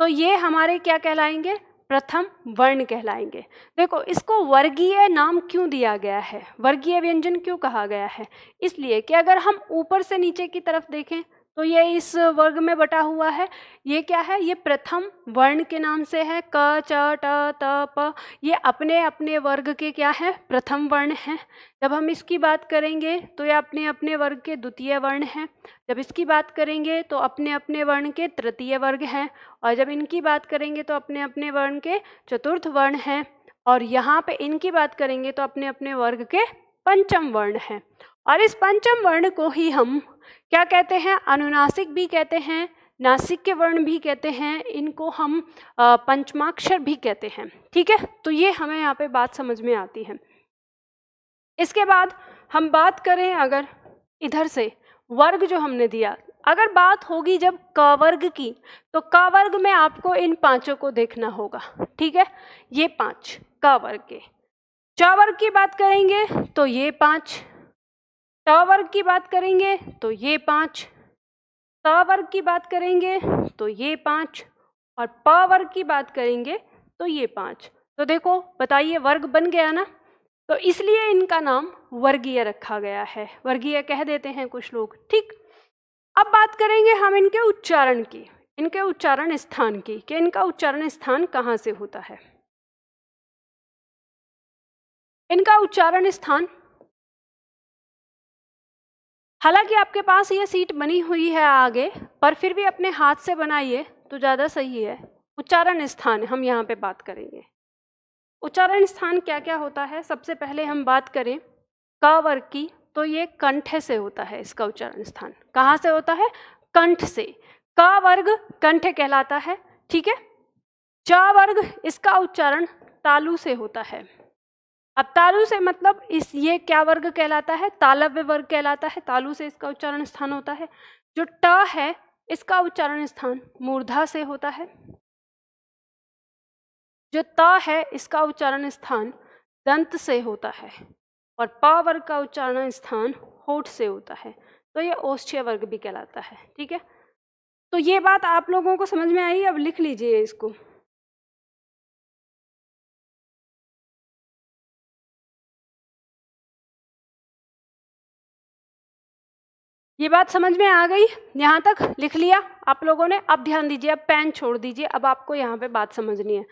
तो ये हमारे क्या कहलाएंगे, प्रथम वर्ण कहलाएंगे। देखो इसको वर्गीय नाम क्यों दिया गया है, वर्गीय व्यंजन क्यों कहा गया है, इसलिए कि अगर हम ऊपर से नीचे की तरफ देखें तो ये इस वर्ग में बटा हुआ है। ये क्या है, ये प्रथम वर्ण के नाम से है। क, च, ट, त, प, ये अपने अपने वर्ग के क्या है, प्रथम वर्ण हैं। जब हम इसकी बात करेंगे तो ये अपने अपने वर्ग के द्वितीय वर्ण हैं। जब इसकी बात करेंगे तो अपने अपने वर्ण के तृतीय वर्ग हैं, और जब इनकी बात करेंगे तो अपने अपने वर्ण के चतुर्थ वर्ण हैं, और यहाँ पे इनकी बात करेंगे तो अपने अपने वर्ग के पंचम वर्ण हैं। और इस पंचम वर्ण को ही हम क्या कहते हैं, अनुनासिक भी कहते हैं, नासिक के वर्ण भी कहते हैं, इनको हम पंचमाक्षर भी कहते हैं। ठीक है, तो ये हमें यहाँ पे बात समझ में आती है। इसके बाद हम बात करें अगर इधर से वर्ग जो हमने दिया, अगर बात होगी जब क वर्ग की, तो क वर्ग में आपको इन पांचों को देखना होगा। ठीक है, ये 5 क वर्ग के। च वर्ग की बात करेंगे तो ये 5, ट वर्ग की बात करेंगे तो ये 5, त वर्ग की बात करेंगे तो ये 5, और प वर्ग की बात करेंगे तो ये 5। तो देखो बताइए वर्ग बन गया ना, तो इसलिए इनका नाम वर्गीय रखा गया है, वर्गीय कह देते हैं कुछ लोग। ठीक, अब बात करेंगे हम इनके उच्चारण की, इनके उच्चारण स्थान की, कि इनका उच्चारण स्थान कहाँ से होता है। इनका उच्चारण स्थान, हालांकि आपके पास ये सीट बनी हुई है आगे, पर फिर भी अपने हाथ से बनाइए तो ज़्यादा सही है। उच्चारण स्थान हम यहाँ पे बात करेंगे। उच्चारण स्थान क्या क्या होता है, सबसे पहले हम बात करें क वर्ग की, तो ये कंठ से होता है। इसका उच्चारण स्थान कहाँ से होता है, कंठ से। क वर्ग कंठ कहलाता है। ठीक है, च वर्ग इसका उच्चारण तालु से होता है। अब तालु से मतलब इस ये क्या वर्ग कहलाता है, तालव्य वर्ग कहलाता है। तालु से इसका उच्चारण स्थान होता है। जो ट है इसका उच्चारण स्थान मूर्धा से होता है। जो त है इसका उच्चारण स्थान दंत से होता है, और प वर्ग का उच्चारण स्थान होठ से होता है। तो ये ओष्ठ्य वर्ग भी कहलाता है। ठीक है, तो ये बात आप लोगों को समझ में आई। अब लिख लीजिए इसको। ये बात समझ में आ गई, यहाँ तक लिख लिया आप लोगों ने। अब ध्यान दीजिए, अब पेन छोड़ दीजिए, अब आपको यहाँ पे बात समझनी है।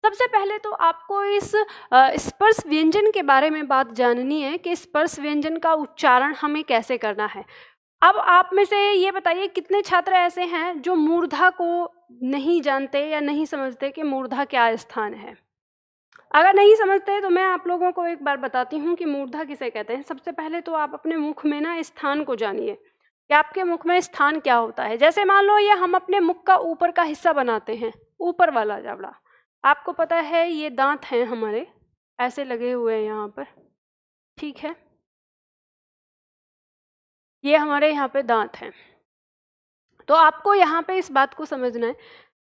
सबसे पहले तो आपको इस स्पर्श व्यंजन के बारे में बात जाननी है कि स्पर्श व्यंजन का उच्चारण हमें कैसे करना है। अब आप में से ये बताइए कितने छात्र ऐसे हैं जो मूर्धा को नहीं जानते या नहीं समझते कि मूर्धा क्या स्थान है। अगर नहीं समझते तो मैं आप लोगों को एक बार बताती हूँ कि मूर्धा किसे कहते हैं। सबसे पहले तो आप अपने मुख में ना स्थान को जानिए कि आपके मुख में स्थान क्या होता है। जैसे मान लो ये हम अपने मुख का ऊपर का हिस्सा बनाते हैं, ऊपर वाला जबड़ा, आपको पता है ये दांत हैं हमारे, ऐसे लगे हुए हैं यहाँ पर। ठीक है, ये हमारे यहाँ पे दांत हैं। तो आपको यहाँ पे इस बात को समझना है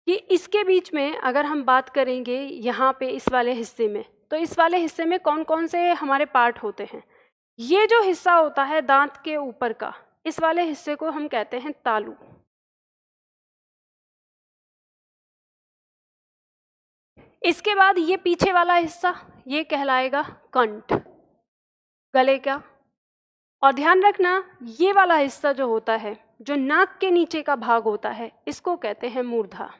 कि इसके बीच में अगर हम बात करेंगे यहाँ पे इस वाले हिस्से में, तो इस वाले हिस्से में कौन कौन से हमारे पार्ट होते हैं। ये जो हिस्सा होता है दांत के ऊपर का, इस वाले हिस्से को हम कहते हैं तालु। इसके बाद ये पीछे वाला हिस्सा ये कहलाएगा कंठ, गले का। और ध्यान रखना ये वाला हिस्सा जो होता है, जो नाक के नीचे का भाग होता है, इसको कहते हैं मूर्धा।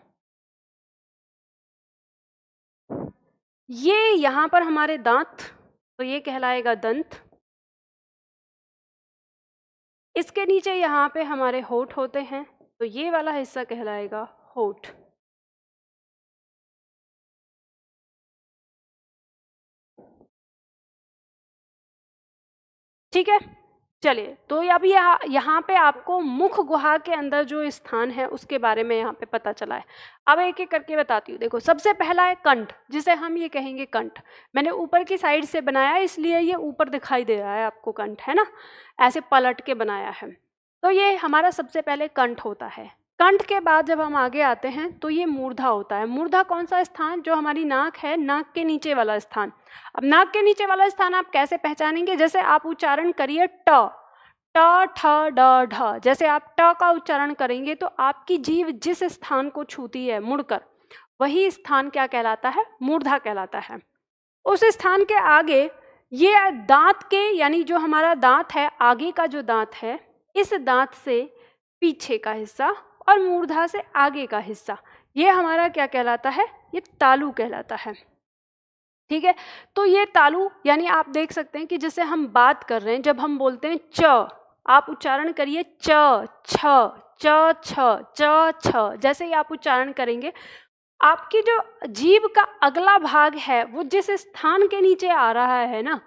ये यहाँ पर हमारे दांत, तो ये कहलाएगा दंत। इसके नीचे यहाँ पे हमारे होठ होते हैं, तो ये वाला हिस्सा कहलाएगा होठ। ठीक है, चलिए। तो अब यहाँ पे आपको मुख गुहा के अंदर जो स्थान है उसके बारे में यहाँ पे पता चला है। अब एक एक करके बताती हूँ। देखो, सबसे पहला है कंठ, जिसे हम ये कहेंगे कंठ। मैंने ऊपर की साइड से बनाया इसलिए ये ऊपर दिखाई दे रहा है आपको, कंठ है ना, ऐसे पलट के बनाया है। तो ये हमारा सबसे पहले कंठ होता है। कंठ के बाद जब हम आगे आते हैं तो ये मूर्धा होता है। मूर्धा कौन सा स्थान? जो हमारी नाक है, नाक के नीचे वाला स्थान। अब नाक के नीचे वाला स्थान आप कैसे पहचानेंगे? जैसे आप उच्चारण करिए ट, ट ठ ड ढ, जैसे आप ट का उच्चारण करेंगे तो आपकी जीभ जिस स्थान को छूती है मुड़कर, वही स्थान क्या कहलाता है? मूर्धा कहलाता है। उस स्थान के आगे ये दांत के, यानी जो हमारा दांत है, आगे का जो दांत है, इस दांत से पीछे का हिस्सा और मूर्धा से आगे का हिस्सा, ये हमारा क्या कहलाता है? ये तालू कहलाता है। ठीक है, तो ये तालू, यानी आप देख सकते हैं कि जैसे हम बात कर रहे हैं, जब हम बोलते हैं च, आप उच्चारण करिए च छ च छ च छ, जैसे ही आप उच्चारण करेंगे आपकी जो जीभ का अगला भाग है वो जिस स्थान के नीचे आ रहा है ना,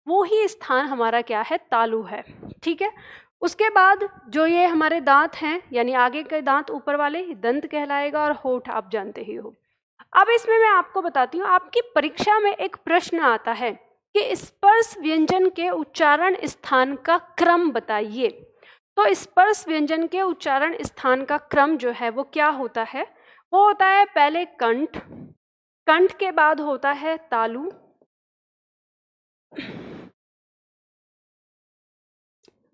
वो ही स्थान हमारा क्या है? तालू है। ठीक है, उसके बाद जो ये हमारे दांत हैं, यानी आगे के दांत ऊपर वाले, दंत कहलाएगा, और होठ आप जानते ही हो। अब इसमें मैं आपको बताती हूँ, आपकी परीक्षा में एक प्रश्न आता है कि स्पर्श व्यंजन के उच्चारण स्थान का क्रम बताइए। तो स्पर्श व्यंजन के उच्चारण स्थान का क्रम जो है वो क्या होता है? वो होता है पहले कंठ, कंठ के बाद होता है तालु,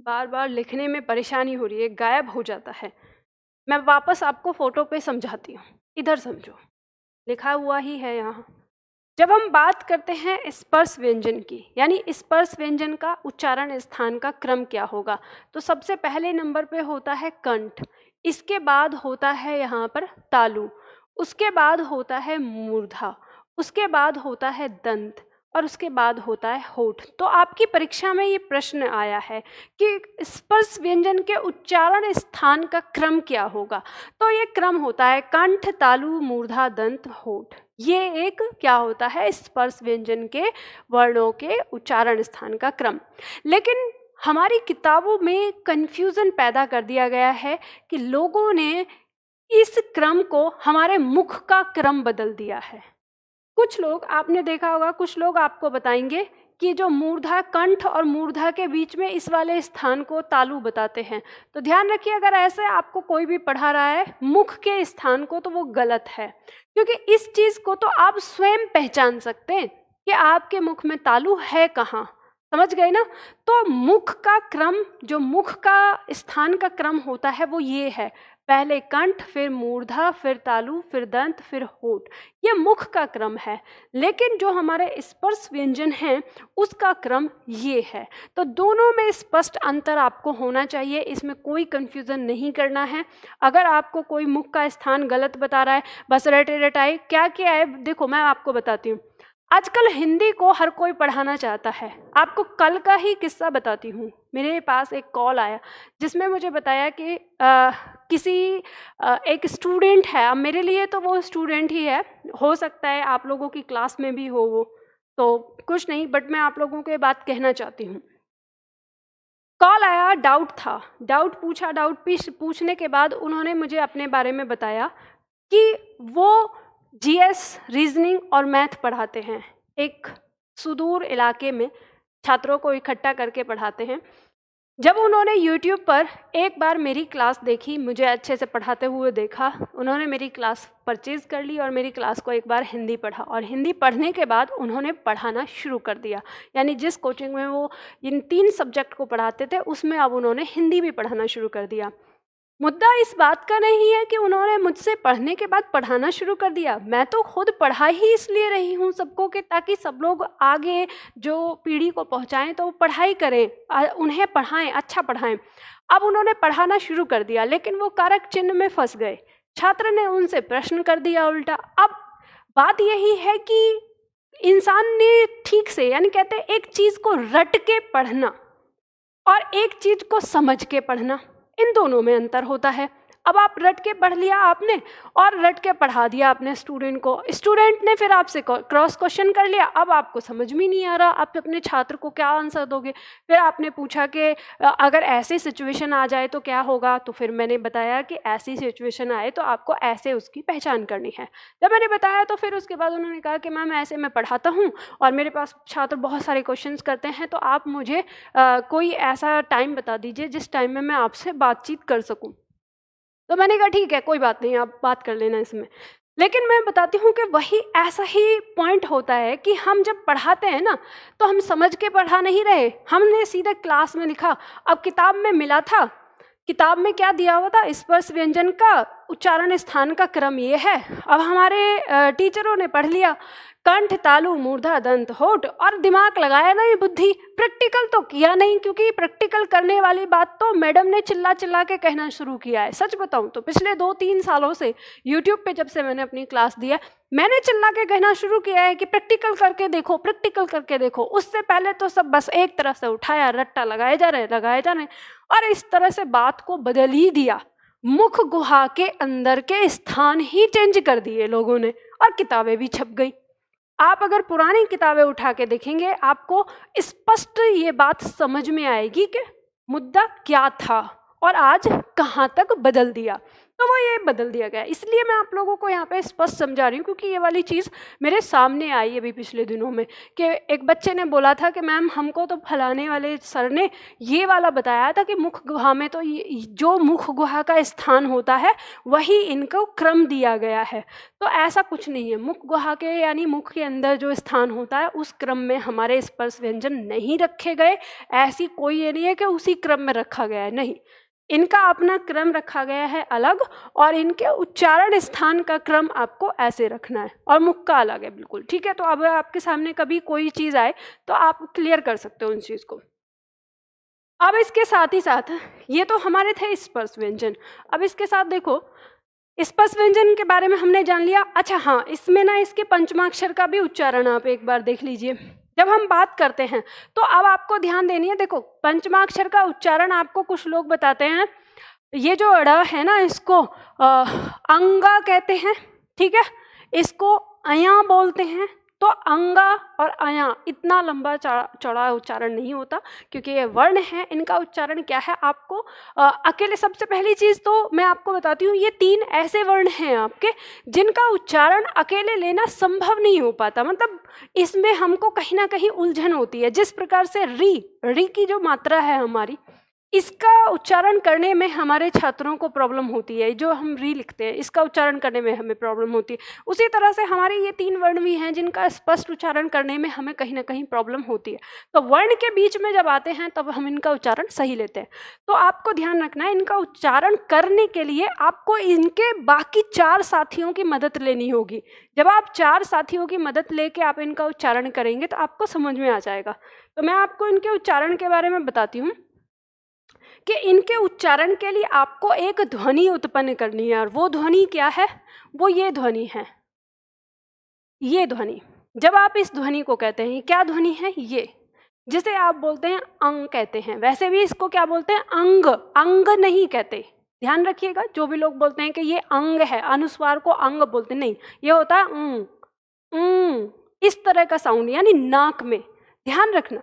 बार बार लिखने में परेशानी हो रही है, गायब हो जाता है। मैं वापस आपको फोटो पे समझाती हूँ, इधर समझो, लिखा हुआ ही है यहाँ। जब हम बात करते हैं स्पर्श व्यंजन की, यानी स्पर्श व्यंजन का उच्चारण स्थान का क्रम क्या होगा, तो सबसे पहले नंबर पे होता है कंठ, इसके बाद होता है यहाँ पर तालु, उसके बाद होता है मूर्धा, उसके बाद होता है दंत, और उसके बाद होता है होठ। तो आपकी परीक्षा में ये प्रश्न आया है कि स्पर्श व्यंजन के उच्चारण स्थान का क्रम क्या होगा। तो ये क्रम होता है कंठ, तालु, मूर्धा, दंत, होठ। ये एक क्या होता है? स्पर्श व्यंजन के वर्णों के उच्चारण स्थान का क्रम। लेकिन हमारी किताबों में कन्फ्यूज़न पैदा कर दिया गया है कि लोगों ने इस क्रम को हमारे मुख का क्रम बदल दिया है। कुछ लोग, आपने देखा होगा, कुछ लोग आपको बताएंगे कि जो मूर्धा, कंठ और मूर्धा के बीच में इस वाले स्थान को तालु बताते हैं। तो ध्यान रखिए, अगर ऐसे आपको कोई भी पढ़ा रहा है मुख के स्थान को, तो वो गलत है, क्योंकि इस चीज़ को तो आप स्वयं पहचान सकते हैं कि आपके मुख में तालु है कहाँ। समझ गए ना? तो मुख का क्रम, जो मुख का स्थान का क्रम होता है वो ये है, पहले कंठ, फिर मूर्धा, फिर तालु, फिर दंत, फिर होठ। ये मुख का क्रम है। लेकिन जो हमारे स्पर्श व्यंजन हैं उसका क्रम ये है। तो दोनों में स्पष्ट अंतर आपको होना चाहिए, इसमें कोई कन्फ्यूज़न नहीं करना है। अगर आपको कोई मुख का स्थान गलत बता रहा है, बस रटे रटाई क्या किया है, देखो मैं आपको बताती हूँ। आजकल हिंदी को हर कोई पढ़ाना चाहता है। आपको कल का ही किस्सा बताती हूँ। मेरे पास एक कॉल आया जिसमें मुझे बताया कि एक स्टूडेंट है, अब मेरे लिए तो वो स्टूडेंट ही है, हो सकता है आप लोगों की क्लास में भी हो वो, तो कुछ नहीं, बट मैं आप लोगों को ये बात कहना चाहती हूँ। कॉल आया, डाउट था, डाउट पूछा, डाउट पूछने के बाद उन्होंने मुझे अपने बारे में बताया कि वो जीएस, रीजनिंग और मैथ पढ़ाते हैं। एक सुदूर इलाके में छात्रों को इकट्ठा करके पढ़ाते हैं। जब उन्होंने YouTube पर एक बार मेरी क्लास देखी, मुझे अच्छे से पढ़ाते हुए देखा, उन्होंने मेरी क्लास परचेज़ कर ली और मेरी क्लास को एक बार हिंदी पढ़ा, और हिंदी पढ़ने के बाद उन्होंने पढ़ाना शुरू कर दिया। यानी जिस कोचिंग में वो इन 3 सब्जेक्ट को पढ़ाते थे उसमें अब उन्होंने हिंदी भी पढ़ाना शुरू कर दिया। मुद्दा इस बात का नहीं है कि उन्होंने मुझसे पढ़ने के बाद पढ़ाना शुरू कर दिया। मैं तो खुद पढ़ा ही इसलिए रही हूँ सबको कि ताकि सब लोग आगे जो पीढ़ी को पहुँचाएं तो वो पढ़ाई करें, उन्हें पढ़ाएं, अच्छा पढ़ाएं। अब उन्होंने पढ़ाना शुरू कर दिया, लेकिन वो कारक चिन्ह में फंस गए। छात्र ने उनसे प्रश्न कर दिया उल्टा। अब बात यही है कि इंसान ने ठीक से, यानी कहते हैं एक चीज़ को रट के पढ़ना और एक चीज़ को समझ के पढ़ना, इन दोनों में अंतर होता है। अब आप रट के पढ़ लिया आपने और रट के पढ़ा दिया आपने स्टूडेंट को, स्टूडेंट ने फिर आपसे क्रॉस क्वेश्चन कर लिया, अब आपको समझ में नहीं आ रहा आप अपने छात्र को क्या आंसर दोगे। फिर आपने पूछा कि अगर ऐसी सिचुएशन आ जाए तो क्या होगा, तो फिर मैंने बताया कि ऐसी सिचुएशन आए तो आपको ऐसे उसकी पहचान करनी है। जब मैंने बताया तो फिर उसके बाद उन्होंने कहा कि मैम ऐसे मैं पढ़ाता हूँ और मेरे पास छात्र बहुत सारे क्वेश्चंस करते हैं, तो आप मुझे कोई ऐसा टाइम बता दीजिए जिस टाइम में मैं आपसे बातचीत कर सकूं। तो मैंने कहा ठीक है कोई बात नहीं, आप बात कर लेना इसमें। लेकिन मैं बताती हूँ कि वही ऐसा ही पॉइंट होता है कि हम जब पढ़ाते हैं ना तो हम समझ के पढ़ा नहीं रहे, हमने सीधे क्लास में लिखा। अब किताब में मिला था, किताब में क्या दिया हुआ था, स्पर्श व्यंजन का उच्चारण स्थान का क्रम ये है। अब हमारे टीचरों ने पढ़ लिया कंठ तालु मूर्धा दंत होठ, और दिमाग लगाया नहीं, बुद्धि, प्रैक्टिकल तो किया नहीं, क्योंकि प्रैक्टिकल करने वाली बात तो मैडम ने चिल्ला चिल्ला के कहना शुरू किया है। सच बताऊं तो पिछले 2-3 सालों से यूट्यूब पे जब से मैंने अपनी क्लास दिया, मैंने चिल्ला के कहना शुरू किया है कि प्रैक्टिकल करके देखो, प्रैक्टिकल करके देखो। उससे पहले तो सब बस एक तरह से उठाया, रट्टा लगाए जा रहे और इस तरह से बात को बदल ही दिया। मुख गुहा के अंदर के स्थान ही चेंज कर दिए लोगों ने और किताबें भी छप गई। आप अगर पुरानी किताबें उठा के देखेंगे आपको स्पष्ट ये बात समझ में आएगी कि मुद्दा क्या था और आज कहाँ तक बदल दिया। तो वो ये बदल दिया गया, इसलिए मैं आप लोगों को यहाँ पे स्पष्ट समझा रही हूँ, क्योंकि ये वाली चीज़ मेरे सामने आई अभी पिछले दिनों में कि एक बच्चे ने बोला था कि मैम हमको तो फलाने वाले सर ने ये वाला बताया था कि मुख गुहा में तो जो मुख गुहा का स्थान होता है वही इनको क्रम दिया गया है। तो ऐसा कुछ नहीं है, मुख गुहा के यानी मुख के अंदर जो स्थान होता है उस क्रम में हमारे स्पर्श व्यंजन नहीं रखे गए। ऐसी कोई ये नहीं है कि उसी क्रम में रखा गया है, नहीं, इनका अपना क्रम रखा गया है अलग, और इनके उच्चारण स्थान का क्रम आपको ऐसे रखना है और मुख का अलग है बिल्कुल, ठीक है। तो अब आपके सामने कभी कोई चीज़ आए तो आप क्लियर कर सकते हो उन चीज़ को। अब इसके साथ ही साथ ये तो हमारे थे स्पर्श व्यंजन। अब इसके साथ देखो स्पर्श व्यंजन के बारे में हमने जान लिया। अच्छा हाँ, इसमें ना इसके पंचमाक्षर का भी उच्चारण आप एक बार देख लीजिए। जब हम बात करते हैं तो अब आपको ध्यान देनी है। देखो पंचमाक्षर का उच्चारण आपको कुछ लोग बताते हैं, ये जो ड़ है ना इसको अंगा कहते हैं, ठीक है, इसको अया बोलते हैं। तो अंगा और अया इतना लंबा चौड़ा उच्चारण नहीं होता, क्योंकि ये वर्ण है। इनका उच्चारण क्या है आपको अकेले, सबसे पहली चीज़ तो मैं आपको बताती हूँ, ये 3 ऐसे वर्ण हैं आपके जिनका उच्चारण अकेले लेना संभव नहीं हो पाता। मतलब इसमें हमको कहीं ना कहीं उलझन होती है। जिस प्रकार से री की जो मात्रा है हमारी, इसका उच्चारण करने में हमारे छात्रों को प्रॉब्लम होती है। जो हम री लिखते हैं इसका उच्चारण करने में हमें प्रॉब्लम होती है। उसी तरह से हमारे ये 3 वर्ण भी हैं जिनका स्पष्ट उच्चारण करने में हमें कहीं ना कहीं प्रॉब्लम होती है। तो वर्ण के बीच में जब आते हैं तब हम इनका उच्चारण सही लेते हैं। तो आपको ध्यान रखना है, इनका उच्चारण करने के लिए आपको इनके बाकी 4 साथियों की मदद लेनी होगी। जब आप 4 साथियों की मदद लेके आप इनका उच्चारण करेंगे तो आपको समझ में आ जाएगा। तो मैं आपको इनके उच्चारण के बारे में बताती हूँ कि इनके उच्चारण के लिए आपको एक ध्वनि उत्पन्न करनी है, और वो ध्वनि क्या है, वो ये ध्वनि है। ये ध्वनि, जब आप इस ध्वनि को कहते हैं, क्या ध्वनि है ये, जिसे आप बोलते हैं अंग कहते हैं। वैसे भी इसको क्या बोलते हैं, अंग, अंग नहीं कहते, ध्यान रखिएगा। जो भी लोग बोलते हैं कि ये अंग है, अनुस्वार को अंग बोलते, नहीं, ये होता है इस तरह का साउंड, यानी नाक में, ध्यान रखना।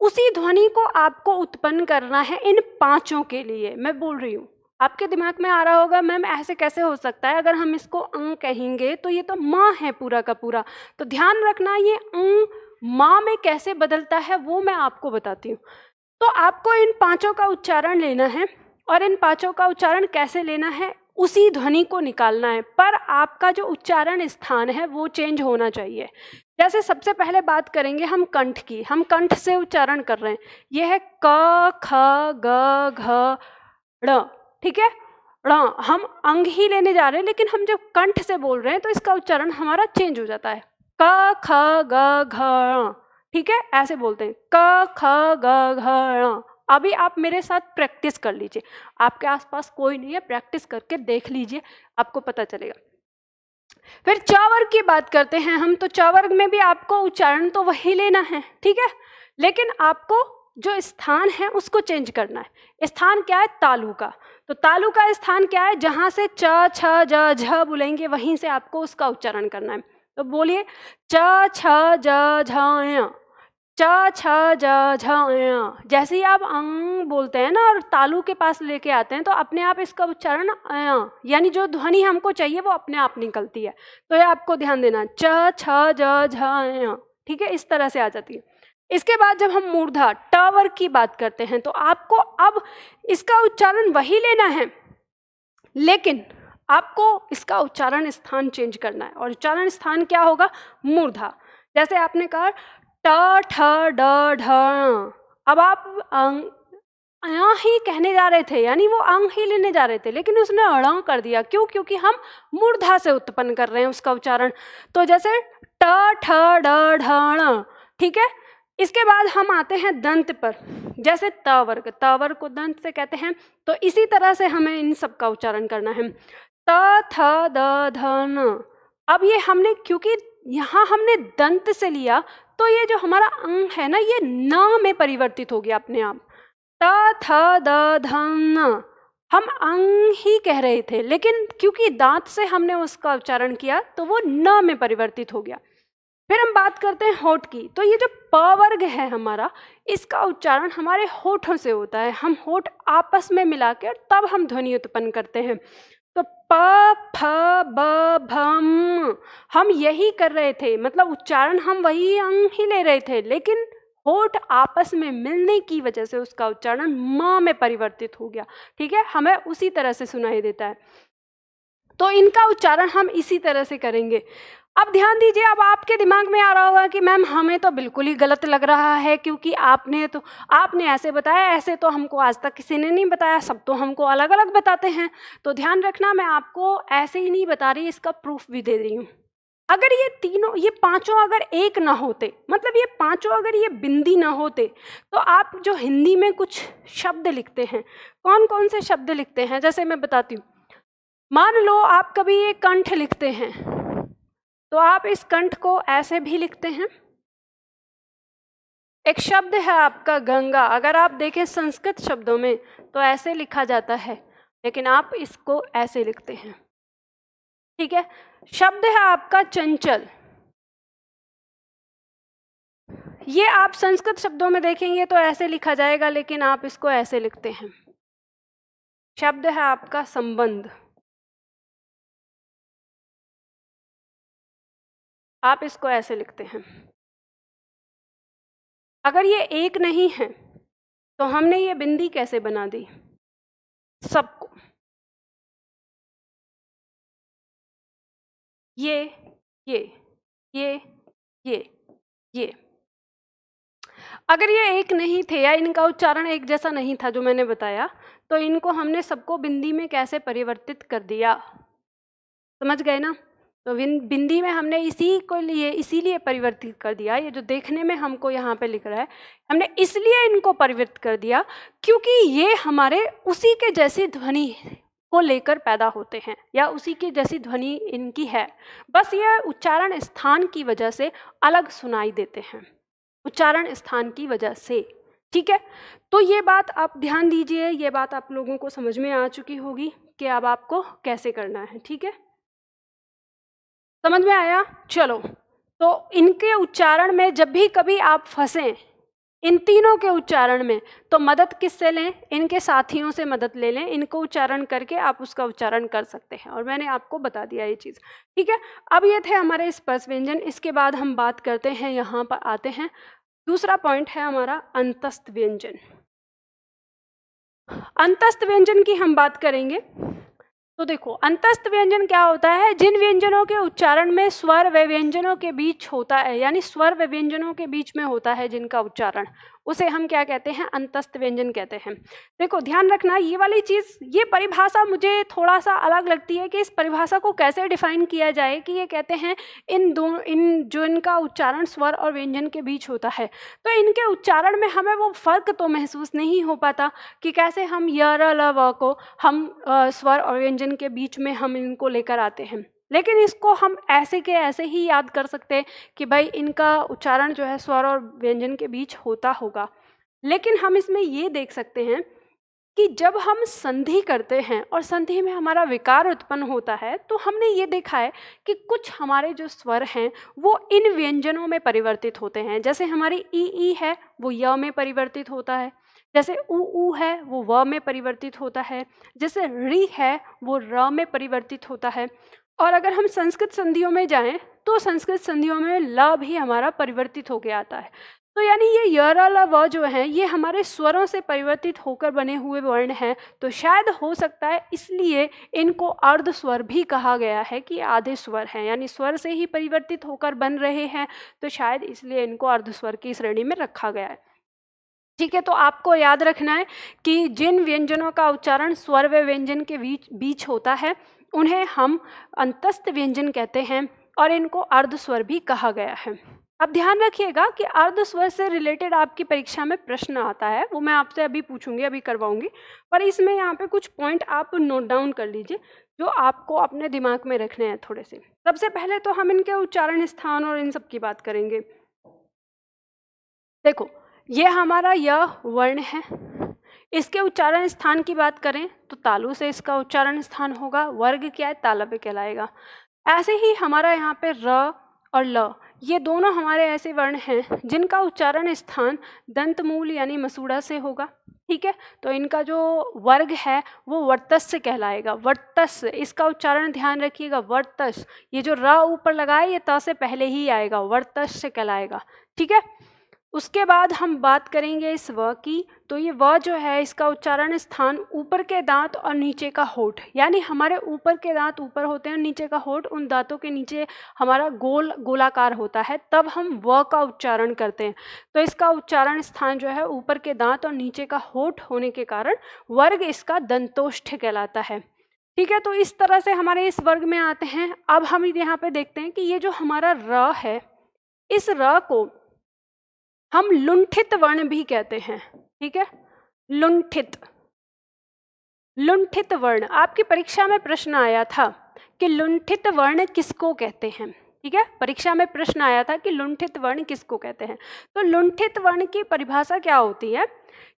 उसी ध्वनि को आपको उत्पन्न करना है इन 5 के लिए। मैं बोल रही हूँ, आपके दिमाग में आ रहा होगा मैम ऐसे कैसे हो सकता है, अगर हम इसको अंग कहेंगे तो ये तो माँ है पूरा का पूरा। तो ध्यान रखना, ये अंग माँ में कैसे बदलता है वो मैं आपको बताती हूँ। तो आपको इन 5 का उच्चारण लेना है, और इन 5 का उच्चारण कैसे लेना है, उसी ध्वनि को निकालना है, पर आपका जो उच्चारण स्थान है वो चेंज होना चाहिए। जैसे सबसे पहले बात करेंगे हम कंठ की, हम कंठ से उच्चारण कर रहे हैं। ये है क ख ग घ ड़, ठीक है, ड़। हम अंग ही लेने जा रहे हैं, लेकिन हम जब कंठ से बोल रहे हैं तो इसका उच्चारण हमारा चेंज हो जाता है। क ख ग घ ण, ठीक है, ऐसे बोलते हैं क ख ग घ ण। अभी आप मेरे साथ प्रैक्टिस कर लीजिए, आपके आसपास कोई नहीं है, प्रैक्टिस करके देख लीजिए, आपको पता चलेगा। फिर च वर्ग की बात करते हैं हम, तो च वर्ग में भी आपको उच्चारण तो वही लेना है, ठीक है, लेकिन आपको जो स्थान है उसको चेंज करना है। स्थान क्या है, तालु का। तो तालु का स्थान क्या है? जहाँ से च छ ज झ बोलेंगे वहीं से आपको उसका उच्चारण करना है। तो बोलिए च छ ज झ य, च छ ज झ य। जैसे ही आप अंग बोलते हैं ना और तालु के पास लेके आते हैं तो अपने आप इसका उच्चारण यानी जो ध्वनि हमको चाहिए वो अपने आप निकलती है। तो ये आपको ध्यान देना, च छ ज झ य, ठीक है, इस तरह से आ जाती है। इसके बाद जब हम मूर्धा ट वर्ग की बात करते हैं तो आपको अब इसका उच्चारण वही लेना है, लेकिन आपको इसका उच्चारण स्थान चेंज करना है। और उच्चारण स्थान क्या होगा? मूर्धा। जैसे आपने कहा ट ठ ड ढ, अब आप अं ही कहने जा रहे थे, यानी वो अंग ही लेने जा रहे थे, लेकिन उसने अड़ कर दिया। क्यों? क्योंकि हम मूर्धा से उत्पन्न कर रहे हैं उसका उच्चारण। तो जैसे ट ठ ड ढ, ठीक है। इसके बाद हम आते हैं दंत पर, जैसे त वर्ग, त वर्ग को दंत से कहते हैं। तो इसी तरह से हमें इन सब का उच्चारण करना है, त थ द ध न। अब ये हमने, क्योंकि यहाँ हमने दंत से लिया तो ये जो हमारा अंग है ना ये न में परिवर्तित हो गया अपने आप। त थ द ध न, हम अंग ही कह रहे थे, लेकिन क्योंकि दांत से हमने उसका उच्चारण किया तो वो न में परिवर्तित हो गया। फिर हम बात करते हैं होठ की। तो ये जो प वर्ग है हमारा, इसका उच्चारण हमारे होठों से होता है। हम होठ आपस में मिला के तब हम ध्वनि उत्पन्न करते हैं। तो प फ ब भम, हम यही कर रहे थे, मतलब उच्चारण हम वही अंग ही ले रहे थे, लेकिन होठ आपस में मिलने की वजह से उसका उच्चारण म में परिवर्तित हो गया। ठीक है, हमें उसी तरह से सुनाई देता है। तो इनका उच्चारण हम इसी तरह से करेंगे। अब ध्यान दीजिए, अब आपके दिमाग में आ रहा होगा कि मैम हमें तो बिल्कुल ही गलत लग रहा है, क्योंकि आपने ऐसे बताया, ऐसे तो हमको आज तक किसी ने नहीं बताया, सब तो हमको अलग अलग बताते हैं। तो ध्यान रखना, मैं आपको ऐसे ही नहीं बता रही, इसका प्रूफ भी दे रही हूँ। अगर ये पांचों अगर एक ना होते, मतलब ये पांचों अगर ये बिंदी ना होते, तो आप जो हिंदी में कुछ शब्द लिखते हैं, कौन कौन से शब्द लिखते हैं, जैसे मैं बताती हूँ। मान लो आप कभी ये कंठ लिखते हैं, तो आप इस कंठ को ऐसे भी लिखते हैं। एक शब्द है आपका गंगा, अगर आप देखें संस्कृत शब्दों में तो ऐसे लिखा जाता है, लेकिन आप इसको ऐसे लिखते हैं। ठीक है, शब्द है आपका चंचल, ये आप संस्कृत शब्दों में देखेंगे तो ऐसे लिखा जाएगा, लेकिन आप इसको ऐसे लिखते हैं। शब्द है आपका संबंध, आप इसको ऐसे लिखते हैं। अगर ये एक नहीं है तो हमने ये बिंदी कैसे बना दी सबको, ये अगर ये एक नहीं थे या इनका उच्चारण एक जैसा नहीं था जो मैंने बताया, तो इनको हमने सबको बिंदी में कैसे परिवर्तित कर दिया, समझ गए ना। तो बिंदी में हमने इसीलिए परिवर्तित कर दिया। ये जो देखने में हमको यहाँ पे लिख रहा है, हमने इसलिए इनको परिवर्तित कर दिया क्योंकि ये हमारे उसी के जैसी ध्वनि को लेकर पैदा होते हैं, या उसी की जैसी ध्वनि इनकी है, बस ये उच्चारण स्थान की वजह से अलग सुनाई देते हैं, उच्चारण स्थान की वजह से। ठीक है, तो ये बात आप ध्यान दीजिए, ये बात आप लोगों को समझ में आ चुकी होगी कि अब आपको कैसे करना है। ठीक है, समझ में आया। चलो, तो इनके उच्चारण में जब भी कभी आप फंसें, इन तीनों के उच्चारण में, तो मदद किससे लें? इनके साथियों से मदद ले लें, इनको उच्चारण करके आप उसका उच्चारण कर सकते हैं, और मैंने आपको बता दिया ये चीज़। ठीक है, अब ये थे हमारे स्पर्श व्यंजन। इसके बाद हम बात करते हैं, यहाँ पर आते हैं, दूसरा पॉइंट है हमारा अंतस्थ व्यंजन। अंतस्थ व्यंजन की हम बात करेंगे। तो देखो, अंतस्थ व्यंजन क्या होता है? जिन व्यंजनों के उच्चारण में स्वर व व्यंजनों के बीच होता है, यानी स्वर व व्यंजनों के बीच में होता है जिनका उच्चारण, उसे हम क्या कहते हैं? अंतस्थ व्यंजन कहते हैं। देखो ध्यान रखना, ये वाली चीज़, ये परिभाषा मुझे थोड़ा सा अलग लगती है कि इस परिभाषा को कैसे डिफाइन किया जाए, कि ये कहते हैं इन जो इनका उच्चारण स्वर और व्यंजन के बीच होता है, तो इनके उच्चारण में हमें वो फर्क तो महसूस नहीं हो पाता कि कैसे हम य र ल व को हम स्वर और व्यंजन के बीच में हम इनको लेकर आते हैं, लेकिन इसको हम ऐसे के ऐसे ही याद कर सकते हैं कि भाई इनका उच्चारण जो है स्वर और व्यंजन के बीच होता होगा। लेकिन हम इसमें ये देख सकते हैं कि जब हम संधि करते हैं और संधि में हमारा विकार उत्पन्न होता है तो हमने ये देखा है कि कुछ हमारे जो स्वर हैं वो इन व्यंजनों में परिवर्तित होते हैं। जैसे हमारी ई है वो य में परिवर्तित होता है, जैसे ऊ है वो व में परिवर्तित होता है, जैसे री है वो र में परिवर्तित होता है। और अगर हम संस्कृत संधियों में जाएं तो संस्कृत संधियों में ल भी हमारा परिवर्तित होकर आता है। तो यानी ये य र ल व जो हैं ये हमारे स्वरों से परिवर्तित होकर बने हुए वर्ण हैं। तो शायद हो सकता है इसलिए इनको अर्ध स्वर भी कहा गया है कि आधे स्वर हैं, यानी स्वर से ही परिवर्तित होकर बन रहे हैं, तो शायद इसलिए इनको अर्ध स्वर की श्रेणी में रखा गया है। ठीक है, तो आपको याद रखना है कि जिन व्यंजनों का उच्चारण स्वर व व्यंजन के बीच होता है उन्हें हम अंतस्थ व्यंजन कहते हैं और इनको अर्ध स्वर भी कहा गया है। अब ध्यान रखिएगा कि अर्ध स्वर से रिलेटेड आपकी परीक्षा में प्रश्न आता है, वो मैं आपसे अभी पूछूंगी, अभी करवाऊंगी, पर इसमें यहाँ पे कुछ पॉइंट आप नोट डाउन कर लीजिए जो आपको अपने दिमाग में रखने हैं थोड़े से। सबसे पहले तो हम इनके उच्चारण स्थान और इन सब की बात करेंगे। देखो, ये हमारा यह वर्ण है, इसके उच्चारण स्थान की बात करें तो तालु से इसका उच्चारण स्थान होगा, वर्ग क्या है, तालव्य कहलाएगा। ऐसे ही हमारा यहाँ पे र और ल, ये दोनों हमारे ऐसे वर्ण हैं जिनका उच्चारण स्थान दंतमूल यानी मसूड़ा से होगा। ठीक है, तो इनका जो वर्ग है वो वर्तस्य कहलाएगा, वर्तस्य, इसका उच्चारण ध्यान रखिएगा, वर्तस्य। ये जो र ऊपर लगा है ये त से पहले ही आएगा, वर्तस्य कहलाएगा। ठीक है, उसके बाद हम बात करेंगे इस व की, तो ये व जो है इसका उच्चारण स्थान ऊपर के दांत और नीचे का होठ, यानी हमारे ऊपर के दांत ऊपर होते हैं, नीचे का होठ, उन दांतों के नीचे हमारा गोलाकार होता है, तब हम व का उच्चारण करते हैं। तो इसका उच्चारण स्थान जो है ऊपर के दांत और नीचे का होठ होने के कारण वर्ग इसका दंतोष्ठ कहलाता है। ठीक है, तो इस तरह से हमारे इस वर्ग में आते हैं। अब हम यहाँ पे देखते हैं कि ये जो हमारा र है, इस र को हम लुंठित वर्ण भी कहते हैं। ठीक है, लुंठित, लुंठित वर्ण। आपकी परीक्षा में प्रश्न आया था कि लुंठित वर्ण किसको कहते हैं। ठीक है, परीक्षा में प्रश्न आया था कि लुंठित वर्ण किसको कहते हैं। तो लुंठित वर्ण की परिभाषा क्या होती है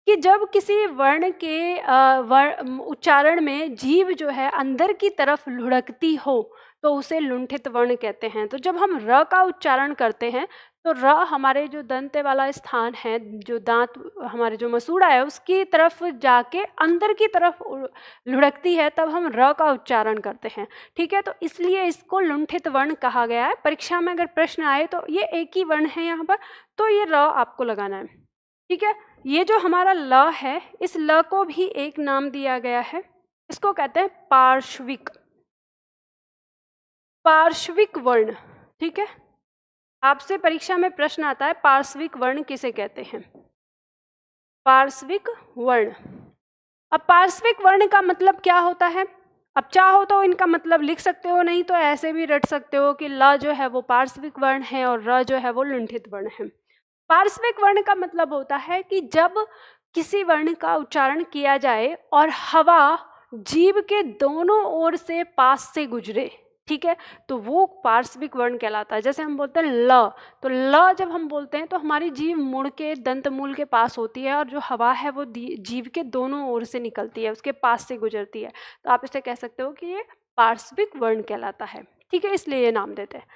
कि जब किसी वर्ण के उच्चारण में जीभ जो है अंदर की तरफ लुढ़कती हो तो उसे लुंठित वर्ण कहते हैं। तो जब हम र का उच्चारण करते हैं तो र हमारे जो दंत वाला स्थान है, जो दांत हमारे जो मसूड़ा है उसकी तरफ जाके अंदर की तरफ लुढ़कती है, तब हम र का उच्चारण करते हैं। ठीक है, तो इसलिए इसको लुंठित वर्ण कहा गया है। परीक्षा में अगर प्रश्न आए तो ये एक ही वर्ण है यहाँ पर, तो ये र आपको लगाना है। ठीक है, ये जो हमारा ल है, इस ल को भी एक नाम दिया गया है, इसको कहते हैं पार्श्विक, पार्श्विक वर्ण। ठीक है, आपसे परीक्षा में प्रश्न आता है पार्श्विक वर्ण किसे कहते हैं, पार्श्विक वर्ण। अब पार्श्विक वर्ण का मतलब क्या होता है, अब चाहो तो इनका मतलब लिख सकते हो, नहीं तो ऐसे भी रट सकते हो कि ल जो है वो पार्श्विक वर्ण है और र जो है वो लुंठित वर्ण है। पार्श्विक वर्ण का मतलब होता है कि जब किसी वर्ण का उच्चारण किया जाए और हवा जीभ के दोनों ओर से पास से गुजरे, ठीक है, तो वो पार्श्विक वर्ण कहलाता है। जैसे हम बोलते हैं ल, तो ल जब हम बोलते हैं तो हमारी जीभ मुड़ के दंतमूल के पास होती है और जो हवा है वो जीभ के दोनों ओर से निकलती है, उसके पास से गुजरती है, तो आप इसे कह सकते हो कि ये पार्श्विक वर्ण कहलाता है। ठीक है, इसलिए ये नाम देते हैं।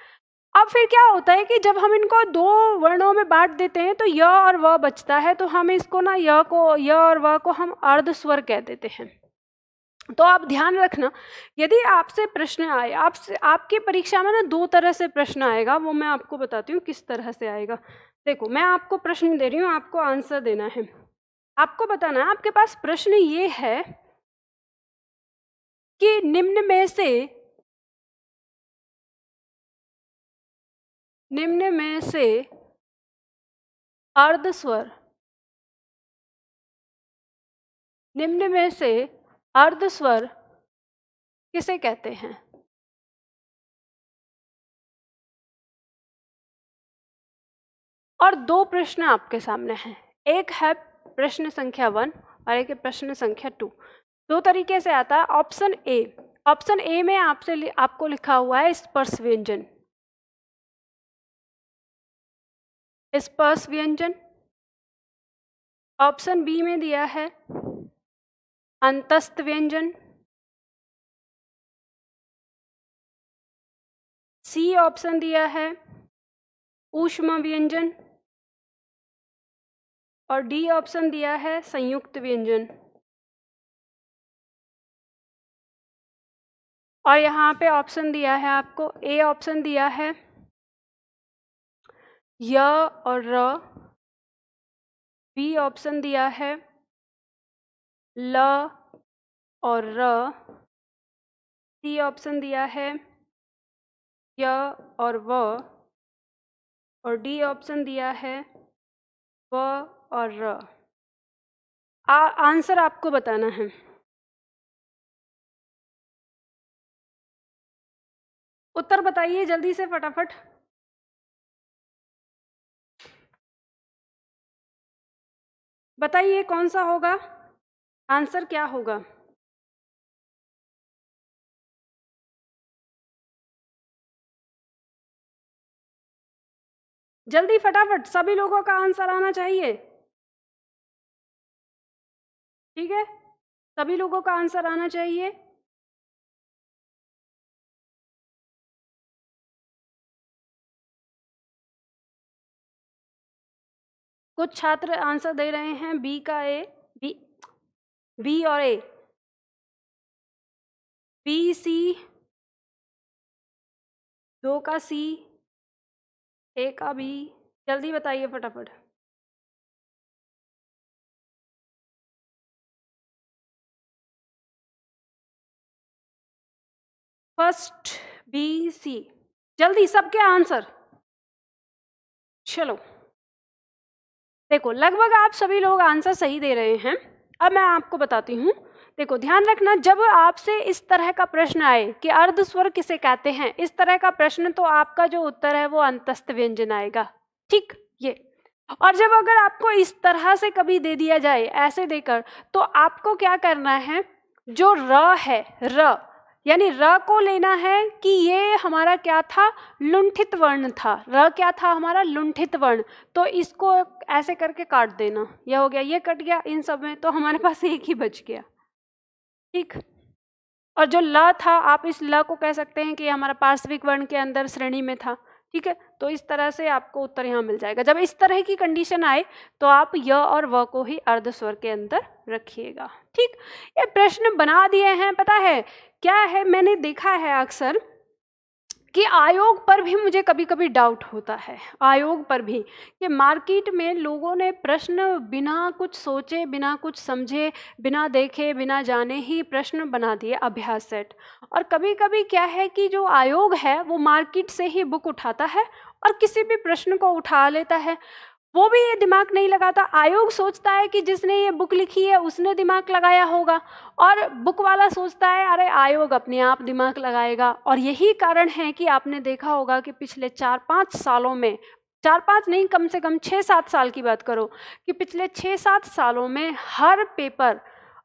अब फिर क्या होता है कि जब हम इनको दो वर्णों में बांट देते हैं तो य और व बचता है, तो हम इसको ना य और व को हम अर्ध स्वर कह देते हैं। तो आप ध्यान रखना, यदि आपसे प्रश्न आए, आपकी परीक्षा में ना दो तरह से प्रश्न आएगा, वो मैं आपको बताती हूँ किस तरह से आएगा। देखो, मैं आपको प्रश्न दे रही हूँ, आपको आंसर देना है, आपको बताना है। आपके पास प्रश्न ये है कि निम्न में से अर्ध स्वर, निम्न में से अर्ध स्वर किसे कहते हैं। और दो प्रश्न आपके सामने हैं, एक है प्रश्न संख्या 1 और एक है प्रश्न संख्या 2। दो तरीके से आता है। ऑप्शन ए में आपको लिखा हुआ है स्पर्श व्यंजन, स्पर्श व्यंजन। ऑप्शन बी में दिया है अंतस्थ व्यंजन। सी ऑप्शन दिया है ऊष्म व्यंजन और डी ऑप्शन दिया है संयुक्त व्यंजन। और यहाँ पे ऑप्शन दिया है आपको, ए ऑप्शन दिया है य और र, बी ऑप्शन दिया है ल और र, सी ऑप्शन दिया है य और व, और डी ऑप्शन दिया है व और र। आंसर आपको बताना है। उत्तर बताइए जल्दी से फटाफट। बताइए कौन सा होगा, आंसर क्या होगा। जल्दी फटाफट, सभी लोगों का आंसर आना चाहिए। ठीक है, सभी लोगों का आंसर आना चाहिए। कुछ छात्र आंसर दे रहे हैं बी का ए, बी और ए, बी सी, 2 का सी, ए का बी। जल्दी बताइए फटाफट। फर्स्ट बी सी, जल्दी सबके आंसर। चलो देखो, लगभग आप सभी लोग आंसर सही दे रहे हैं। अब मैं आपको बताती हूँ। देखो ध्यान रखना, जब आपसे इस तरह का प्रश्न आए कि अर्ध स्वर किसे कहते हैं, इस तरह का प्रश्न, तो आपका जो उत्तर है वो अंतस्थ व्यंजन आएगा। ठीक, ये। और जब अगर आपको इस तरह से कभी दे दिया जाए ऐसे देकर, तो आपको क्या करना है, जो र है, र यानी र को लेना है कि ये हमारा क्या था, लुंठित वर्ण था। र क्या था हमारा, लुंठित वर्ण। तो इसको ऐसे करके काट देना, यह हो गया, ये कट गया इन सब में, तो हमारे पास एक ही बच गया। ठीक, और जो ल था, आप इस ल को कह सकते हैं कि हमारा पार्श्विक वर्ण के अंदर श्रेणी में था। ठीक है, तो इस तरह से आपको उत्तर यहाँ मिल जाएगा। जब इस तरह की कंडीशन आए तो आप य और व को ही अर्ध स्वर के अंदर रखिएगा। ठीक, ये प्रश्न बना दिए हैं। पता है क्या है, मैंने देखा है अक्सर कि आयोग पर भी मुझे कभी कभी डाउट होता है, आयोग पर भी, कि मार्केट में लोगों ने प्रश्न बिना कुछ सोचे, बिना कुछ समझे, बिना देखे, बिना जाने ही प्रश्न बना दिए, अभ्यास सेट। और कभी कभी क्या है कि जो आयोग है वो मार्केट से ही बुक उठाता है और किसी भी प्रश्न को उठा लेता है। वो भी ये दिमाग नहीं लगाता। आयोग सोचता है कि जिसने ये बुक लिखी है उसने दिमाग लगाया होगा, और बुक वाला सोचता है अरे आयोग अपने आप दिमाग लगाएगा। और यही कारण है कि आपने देखा होगा कि पिछले 4-5 सालों में, 4-5 नहीं, कम से कम 6-7 साल की बात करो, कि पिछले 6-7 सालों में हर पेपर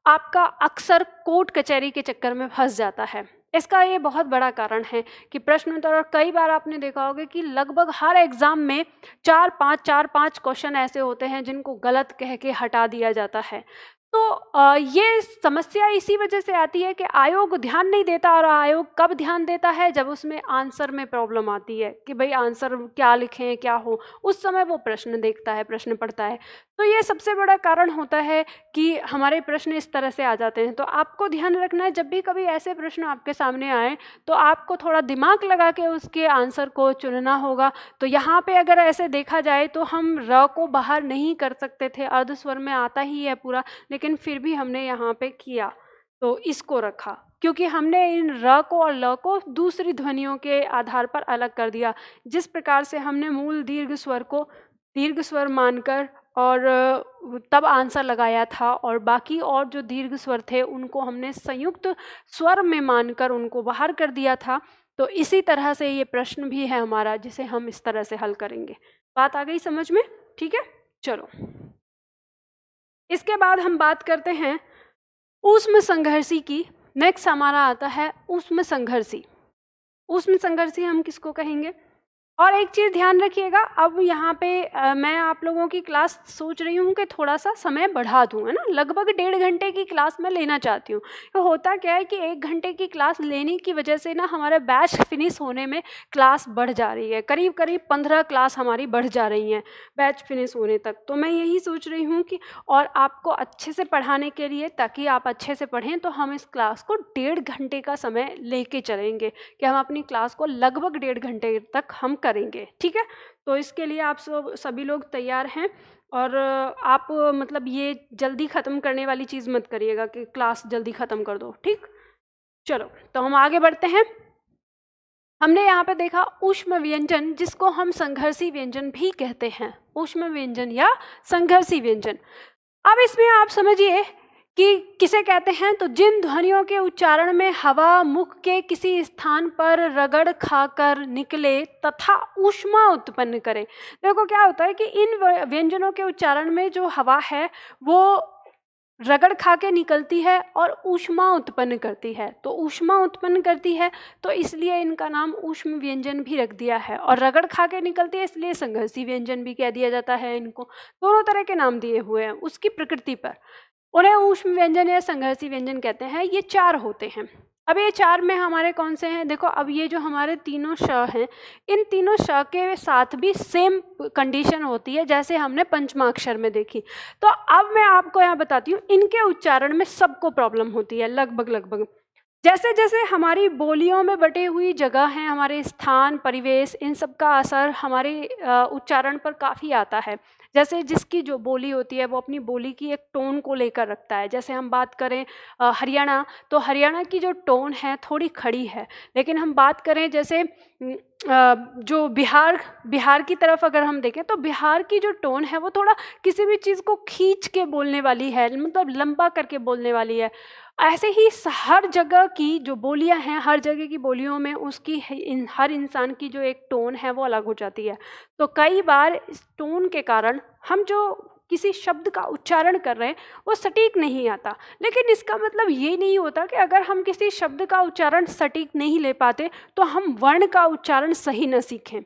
आपका अक्सर कोर्ट कचहरी के चक्कर में फंस जाता है। इसका ये बहुत बड़ा कारण है कि प्रश्न उत्तर, और कई बार आपने देखा होगा कि लगभग हर एग्ज़ाम में 4-5 क्वेश्चन ऐसे होते हैं जिनको गलत कह के हटा दिया जाता है। तो ये समस्या इसी वजह से आती है कि आयोग ध्यान नहीं देता। और आयोग कब ध्यान देता है, जब उसमें आंसर में प्रॉब्लम आती है कि भाई आंसर क्या लिखें, क्या हो, उस समय वो प्रश्न देखता है, प्रश्न पढ़ता है। तो ये सबसे बड़ा कारण होता है कि हमारे प्रश्न इस तरह से आ जाते हैं। तो आपको ध्यान रखना है, जब भी कभी ऐसे प्रश्न आपके सामने आए तो आपको थोड़ा दिमाग लगा के उसके आंसर को चुनना होगा। तो यहाँ पे अगर ऐसे देखा जाए तो हम र को बाहर नहीं कर सकते थे, अर्ध स्वर में आता ही है पूरा, लेकिन फिर भी हमने यहाँ पे किया, तो इसको रखा, क्योंकि हमने इन र को और ल को दूसरी ध्वनियों के आधार पर अलग कर दिया। जिस प्रकार से हमने मूल दीर्घ स्वर को दीर्घ स्वर मानकर और तब आंसर लगाया था, और बाकी और जो दीर्घ स्वर थे उनको हमने संयुक्त स्वर में मानकर उनको बाहर कर दिया था। तो इसी तरह से ये प्रश्न भी है हमारा, जिसे हम इस तरह से हल करेंगे। बात आ गई समझ में? ठीक है, चलो इसके बाद हम बात करते हैं ऊष्म संघर्षी की। नेक्स्ट हमारा आता है ऊष्म संघर्षी। ऊष्म संघर्षी हम किसको कहेंगे? और एक चीज़ ध्यान रखिएगा, अब यहाँ पे मैं आप लोगों की क्लास सोच रही हूँ कि थोड़ा सा समय बढ़ा दूँ, है ना, लगभग 1.5 घंटे की क्लास मैं लेना चाहती हूँ। तो होता क्या है कि 1 घंटे की क्लास लेने की वजह से ना हमारा बैच फिनिश होने में क्लास बढ़ जा रही है, करीब करीब 15 क्लास हमारी बढ़ जा रही हैं बैच फिनिश होने तक। तो मैं यही सोच रही हूँ कि और आपको अच्छे से पढ़ाने के लिए, ताकि आप अच्छे से पढ़ें, तो हम इस क्लास को 1.5 घंटे का समय लेके चलेंगे कि हम अपनी क्लास को लगभग 1.5 घंटे तक हम करेंगे, ठीक है। तो इसके लिए आप सभी लोग तैयार हैं, और आप मतलब ये जल्दी ख़त्म करने वाली चीज़ मत करिएगा कि क्लास जल्दी ख़त्म कर दो, ठीक। चलो तो हम आगे बढ़ते हैं। हमने यहाँ पे देखा ऊष्म व्यंजन, जिसको हम संघर्षी व्यंजन भी कहते हैं, ऊष्म व्यंजन या संघर्षी व्यंजन। अब इसमें आप समझिए कि किसे कहते हैं, तो जिन ध्वनियों के उच्चारण में हवा मुख के किसी स्थान पर रगड़ खाकर निकले तथा ऊष्मा उत्पन्न करे। देखो क्या होता है कि इन व्यंजनों के उच्चारण में जो हवा है वो रगड़ खा के निकलती है और ऊष्मा उत्पन्न करती है। तो ऊष्मा उत्पन्न करती है तो इसलिए इनका नाम ऊष्म व्यंजन भी रख दिया है, और रगड़ खा के निकलती है इसलिए संघर्षी व्यंजन भी कह दिया जाता है। इनको दोनों तरह के नाम दिए हुए हैं उसकी प्रकृति पर, उन्हें ऊष्म व्यंजन या संघर्षी व्यंजन कहते हैं। ये 4 होते हैं। अब ये 4 में हमारे कौन से हैं, देखो अब ये जो हमारे तीनों श हैं, इन तीनों श के साथ भी सेम कंडीशन होती है जैसे हमने पंचमाक्षर में देखी। तो अब मैं आपको यहाँ बताती हूँ, इनके उच्चारण में सबको प्रॉब्लम होती है लगभग। जैसे जैसे हमारी बोलियों में बटे हुई जगह हैं, हमारे स्थान परिवेश, इन सब का असर हमारे उच्चारण पर काफ़ी आता है। जैसे जिसकी जो बोली होती है वो अपनी बोली की एक टोन को लेकर रखता है। जैसे हम बात करें हरियाणा, तो हरियाणा की जो टोन है थोड़ी खड़ी है। लेकिन हम बात करें जैसे जो बिहार की तरफ अगर हम देखें तो बिहार की जो टोन है वो थोड़ा किसी भी चीज़ को खींच के बोलने वाली है, मतलब लंबा करके बोलने वाली है। ऐसे ही हर जगह की जो बोलियां हैं, हर जगह की बोलियों में उसकी हर इंसान की जो एक टोन है वो अलग हो जाती है। तो कई बार इस टोन के कारण हम जो किसी शब्द का उच्चारण कर रहे हैं वो सटीक नहीं आता। लेकिन इसका मतलब ये नहीं होता कि अगर हम किसी शब्द का उच्चारण सटीक नहीं ले पाते तो हम वर्ण का उच्चारण सही न सीखें।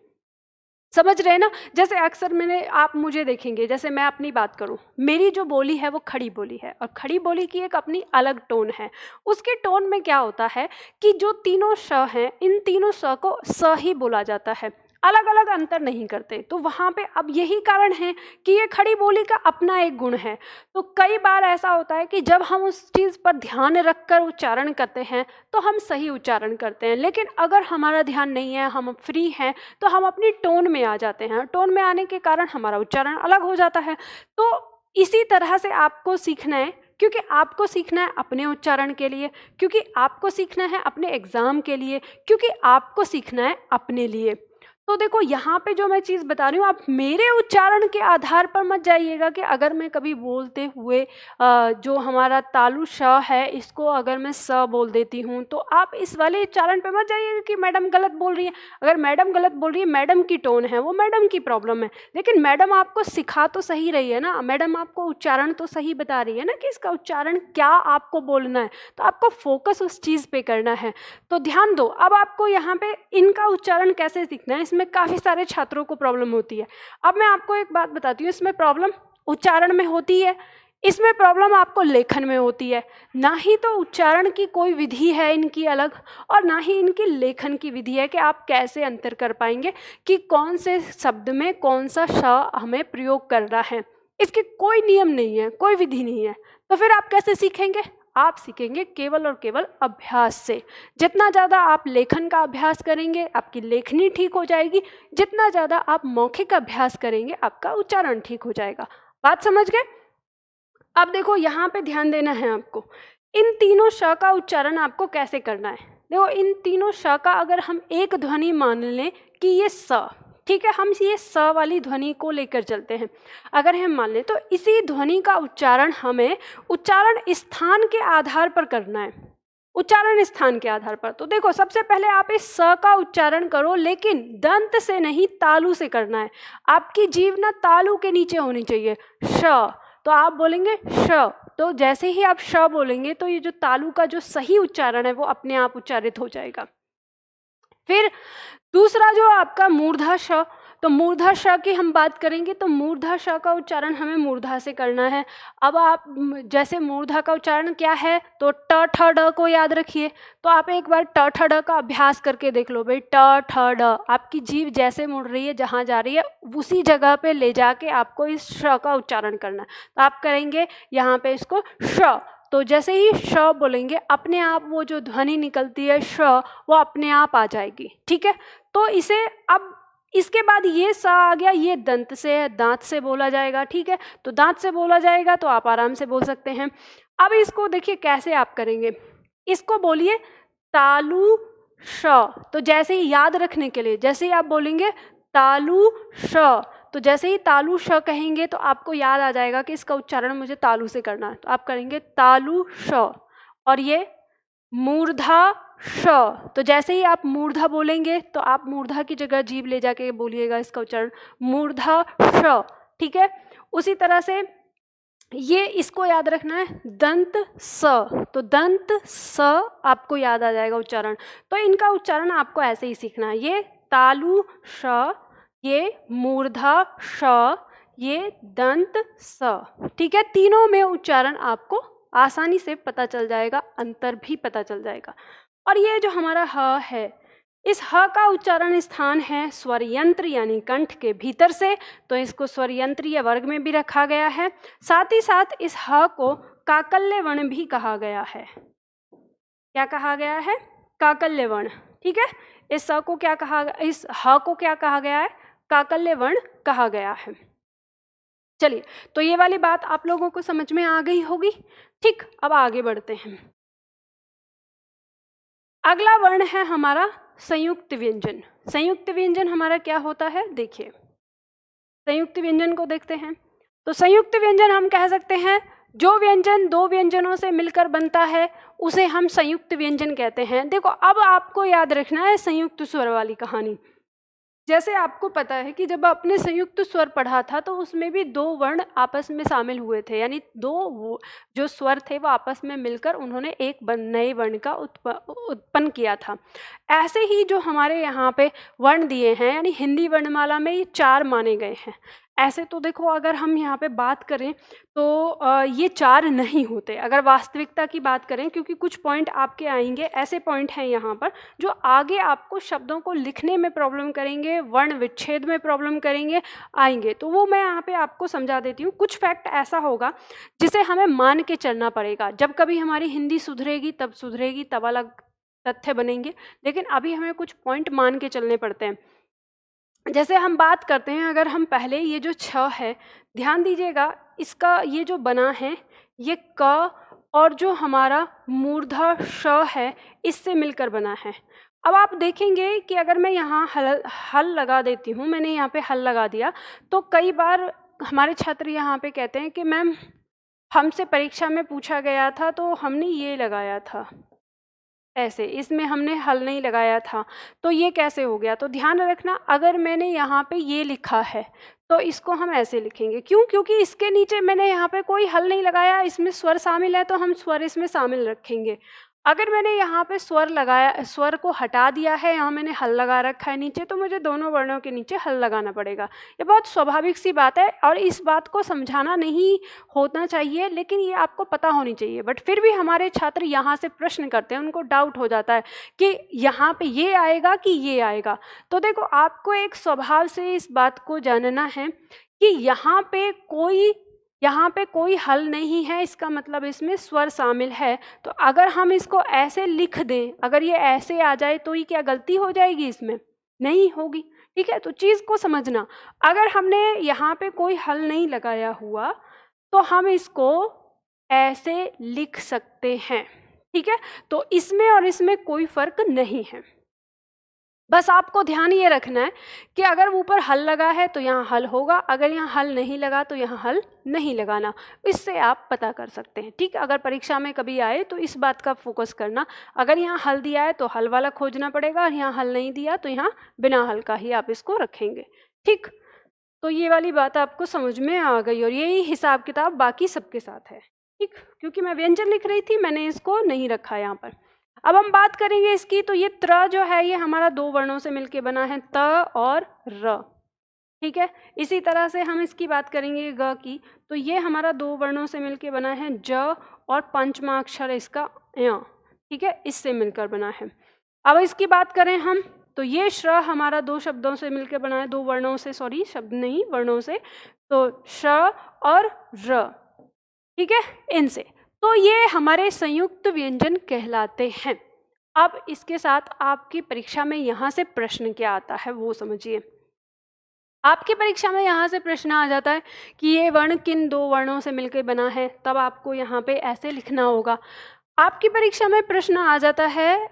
समझ रहे हैं ना। जैसे अक्सर आप मुझे देखेंगे, जैसे मैं अपनी बात करूं, मेरी जो बोली है वो खड़ी बोली है, और खड़ी बोली की एक अपनी अलग टोन है। उसके टोन में क्या होता है कि जो तीनों श हैं, इन तीनों श को स ही बोला जाता है, अलग अलग अंतर नहीं करते। तो वहाँ पे अब यही कारण है कि ये खड़ी बोली का अपना एक गुण है। तो कई बार ऐसा होता है कि जब हम उस चीज़ पर ध्यान रखकर उच्चारण करते हैं तो हम सही उच्चारण करते हैं। लेकिन अगर हमारा ध्यान नहीं है, हम फ्री हैं, तो हम अपनी टोन में आ जाते हैं। टोन में आने के कारण हमारा उच्चारण अलग हो जाता है। तो इसी तरह से आपको सीखना है, क्योंकि आपको सीखना है अपने उच्चारण के लिए, क्योंकि आपको सीखना है अपने एग्ज़ाम के लिए, क्योंकि आपको सीखना है अपने लिए। तो देखो यहाँ पे जो मैं चीज़ बता रही हूँ, आप मेरे उच्चारण के आधार पर मत जाइएगा कि अगर मैं कभी बोलते हुए जो हमारा तालु श है इसको अगर मैं स बोल देती हूँ तो आप इस वाले उच्चारण पे मत जाइएगा कि मैडम गलत बोल रही है। अगर मैडम गलत बोल रही है, मैडम की टोन है, वो मैडम की प्रॉब्लम है। लेकिन मैडम आपको सिखा तो सही रही है ना, मैडम आपको उच्चारण तो सही बता रही है ना कि इसका उच्चारण क्या आपको बोलना है। तो आपको फोकस उस चीज़ पे करना है। तो ध्यान दो, अब आपको यहाँ पे इनका उच्चारण कैसे सीखना है, इसमें काफ़ी सारे छात्रों को प्रॉब्लम होती है। अब मैं आपको एक बात बताती हूँ, इसमें प्रॉब्लम उच्चारण में होती है, इसमें प्रॉब्लम आपको लेखन में होती है। ना ही तो उच्चारण की कोई विधि है इनकी अलग, और ना ही इनकी लेखन की विधि है कि आप कैसे अंतर कर पाएंगे कि कौन से शब्द में कौन सा श हमें प्रयोग करना है। इसके कोई नियम नहीं है, कोई विधि नहीं है। तो फिर आप कैसे सीखेंगे? आप सीखेंगे केवल और केवल अभ्यास से। जितना ज़्यादा आप लेखन का अभ्यास करेंगे आपकी लेखनी ठीक हो जाएगी, जितना ज़्यादा आप मौखिक अभ्यास करेंगे आपका उच्चारण ठीक हो जाएगा। बात समझ गए? अब देखो यहाँ पे ध्यान देना है आपको, इन तीनों श का उच्चारण आपको कैसे करना है। देखो इन तीनों श का अगर हम एक ध्वनि मान लें कि ये स, ठीक है, हम ये स वाली ध्वनि को लेकर चलते हैं। अगर हम मान लें तो इसी ध्वनि का उच्चारण हमें उच्चारण स्थान के आधार पर करना है, उच्चारण स्थान के आधार पर। तो देखो सबसे पहले आप इस स का उच्चारण करो, लेकिन दंत से नहीं तालु से करना है। आपकी जीभ ना तालु के नीचे होनी चाहिए। श, तो आप बोलेंगे श, तो जैसे ही आप श बोलेंगे तो ये जो तालु का जो सही उच्चारण है वो अपने आप उच्चारित हो जाएगा। फिर दूसरा जो आपका मूर्धा श, तो मूर्धा श की हम बात करेंगे तो मूर्धा श का उच्चारण हमें मूर्धा से करना है। अब आप जैसे मूर्धा का उच्चारण क्या है, तो ट ठ ड को याद रखिए। तो आप एक बार ट ठ ड का अभ्यास करके देख लो भाई, ट ठ ड, आपकी जीभ जैसे मुड़ रही है, जहाँ जा रही है उसी जगह पे ले जाके आपको इस श का उच्चारण करना है। तो आप करेंगे यहाँ पे इसको श, तो जैसे ही श बोलेंगे अपने आप वो जो ध्वनि निकलती है श, वो अपने आप आ जाएगी। ठीक है, तो इसे अब इसके बाद ये सा आ गया, ये दंत से है, दांत से बोला जाएगा। ठीक है, तो दांत से बोला जाएगा तो आप आराम से बोल सकते हैं। अब इसको देखिए कैसे आप करेंगे, इसको बोलिए तालु श। तो जैसे ही याद रखने के लिए, जैसे ही आप बोलेंगे तालु श, तो जैसे ही तालु श कहेंगे तो आपको याद आ जाएगा कि इसका उच्चारण मुझे तालु से करना है। तो आप करेंगे तालु श। और ये मूर्धा श, तो जैसे ही आप मूर्धा बोलेंगे तो आप मूर्धा की जगह जीभ ले जाके बोलिएगा इसका उच्चारण मूर्धा श। ठीक है, उसी तरह से ये इसको याद रखना है दंत स, तो दंत स आपको याद आ जाएगा उच्चारण। तो इनका उच्चारण आपको ऐसे ही सीखना है, ये तालु श, ये मूर्धा श, ये दंत स। ठीक है, तीनों में उच्चारण आपको आसानी से पता चल जाएगा, अंतर भी पता चल जाएगा। और ये जो हमारा ह है, इस ह का उच्चारण स्थान है स्वर यंत्र यानी कंठ के भीतर से, तो इसको स्वर यंत्रीय वर्ग में भी रखा गया है। साथ ही साथ इस ह को काकल्य वर्ण भी कहा गया है। क्या कहा गया है? काकल्य वर्ण। ठीक है, इस स को क्या कहा, इस ह को क्या कहा गया है? काकल्य वर्ण कहा गया है। चलिए, तो ये वाली बात आप लोगों को समझ में आ गई होगी। ठीक, अब आगे बढ़ते हैं। अगला वर्ण है हमारा संयुक्त व्यंजन। संयुक्त व्यंजन हमारा क्या होता है, देखिए संयुक्त व्यंजन को देखते हैं। तो संयुक्त व्यंजन हम कह सकते हैं जो व्यंजन दो व्यंजनों से मिलकर बनता है उसे हम संयुक्त व्यंजन कहते हैं। देखो, अब आपको याद रखना है संयुक्त स्वर वाली कहानी। जैसे आपको पता है कि जब आपने संयुक्त स्वर पढ़ा था तो उसमें भी दो वर्ण आपस में शामिल हुए थे, यानी दो जो स्वर थे वो आपस में मिलकर उन्होंने एक नए वर्ण का उत्पन्न किया था। ऐसे ही जो हमारे यहाँ पे वर्ण दिए हैं, यानी हिंदी वर्णमाला में ये 4 माने गए हैं। ऐसे तो देखो, अगर हम यहाँ पे बात करें तो ये 4 नहीं होते अगर वास्तविकता की बात करें, क्योंकि कुछ पॉइंट आपके आएंगे, ऐसे पॉइंट हैं यहाँ पर जो आगे आपको शब्दों को लिखने में प्रॉब्लम करेंगे, वर्ण विच्छेद में प्रॉब्लम करेंगे, आएंगे। तो वो मैं यहाँ पे आपको समझा देती हूँ। कुछ फैक्ट ऐसा होगा जिसे हमें मान के चलना पड़ेगा। जब कभी हमारी हिंदी सुधरेगी, तब अलग तथ्य बनेंगे, लेकिन अभी हमें कुछ पॉइंट मान के चलने पड़ते हैं। जैसे हम बात करते हैं, अगर हम पहले ये जो छ है, ध्यान दीजिएगा, इसका ये जो बना है ये क और जो हमारा मूर्धा श है इससे मिलकर बना है। अब आप देखेंगे कि अगर मैं यहाँ हल लगा देती हूँ, मैंने यहाँ पे हल लगा दिया, तो कई बार हमारे छात्र यहाँ पे कहते हैं कि मैम हमसे परीक्षा में पूछा गया था तो हमने ये लगाया था ऐसे, इसमें हमने हल नहीं लगाया था, तो ये कैसे हो गया। तो ध्यान रखना, अगर मैंने यहाँ पे ये लिखा है तो इसको हम ऐसे लिखेंगे। क्यों? क्योंकि इसके नीचे मैंने यहाँ पे कोई हल नहीं लगाया, इसमें स्वर शामिल है तो हम स्वर इसमें शामिल रखेंगे। अगर मैंने यहाँ पे स्वर लगाया, स्वर को हटा दिया है, यहाँ मैंने हल लगा रखा है नीचे, तो मुझे दोनों वर्णों के नीचे हल लगाना पड़ेगा। ये बहुत स्वाभाविक सी बात है और इस बात को समझाना नहीं होना चाहिए, लेकिन ये आपको पता होनी चाहिए। बट फिर भी हमारे छात्र यहाँ से प्रश्न करते हैं, उनको डाउट हो जाता है कि यहाँ पे ये आएगा कि ये आएगा। तो देखो, आपको एक स्वभाव से इस बात को जानना है कि यहाँ पे कोई हल नहीं है, इसका मतलब इसमें स्वर शामिल है। तो अगर हम इसको ऐसे लिख दें, अगर ये ऐसे आ जाए तो ये क्या गलती हो जाएगी? इसमें नहीं होगी। ठीक है, तो चीज़ को समझना, अगर हमने यहाँ पे कोई हल नहीं लगाया हुआ तो हम इसको ऐसे लिख सकते हैं। ठीक है, तो इसमें और इसमें कोई फर्क नहीं है। बस आपको ध्यान ये रखना है कि अगर ऊपर हल लगा है तो यहाँ हल होगा, अगर यहाँ हल नहीं लगा तो यहाँ हल नहीं लगाना। इससे आप पता कर सकते हैं। ठीक, अगर परीक्षा में कभी आए तो इस बात का फोकस करना, अगर यहाँ हल दिया है तो हल वाला खोजना पड़ेगा, और यहाँ हल नहीं दिया तो यहाँ बिना हल का ही आप इसको रखेंगे। ठीक, तो ये वाली बात आपको समझ में आ गई, और यही हिसाब किताब बाकी सबके साथ है। ठीक, क्योंकि मैं व्यंजन लिख रही थी, मैंने इसको नहीं रखा यहाँ पर। अब हम बात करेंगे इसकी, तो ये त्र जो है ये हमारा दो वर्णों से मिलके बना है, त और र, ठीक है। इसी तरह से हम इसकी बात करेंगे ग की, तो ये हमारा दो वर्णों से मिलके बना है, ज और पंचमा अक्षर इसका य, ठीक है, इससे मिलकर बना है। अब इसकी बात करें हम, तो ये श्र हमारा दो शब्दों से मिलकर बना है, दो वर्णों से, सॉरी शब्द नहीं वर्णों से, तो श और र, ठीक है, इनसे। तो ये हमारे संयुक्त व्यंजन कहलाते हैं। अब इसके साथ आपकी परीक्षा में यहाँ से प्रश्न क्या आता है वो समझिए। आपकी परीक्षा में यहाँ से प्रश्न आ जाता है कि ये वर्ण किन दो वर्णों से मिलकर बना है, तब आपको यहाँ पे ऐसे लिखना होगा। आपकी परीक्षा में प्रश्न आ जाता है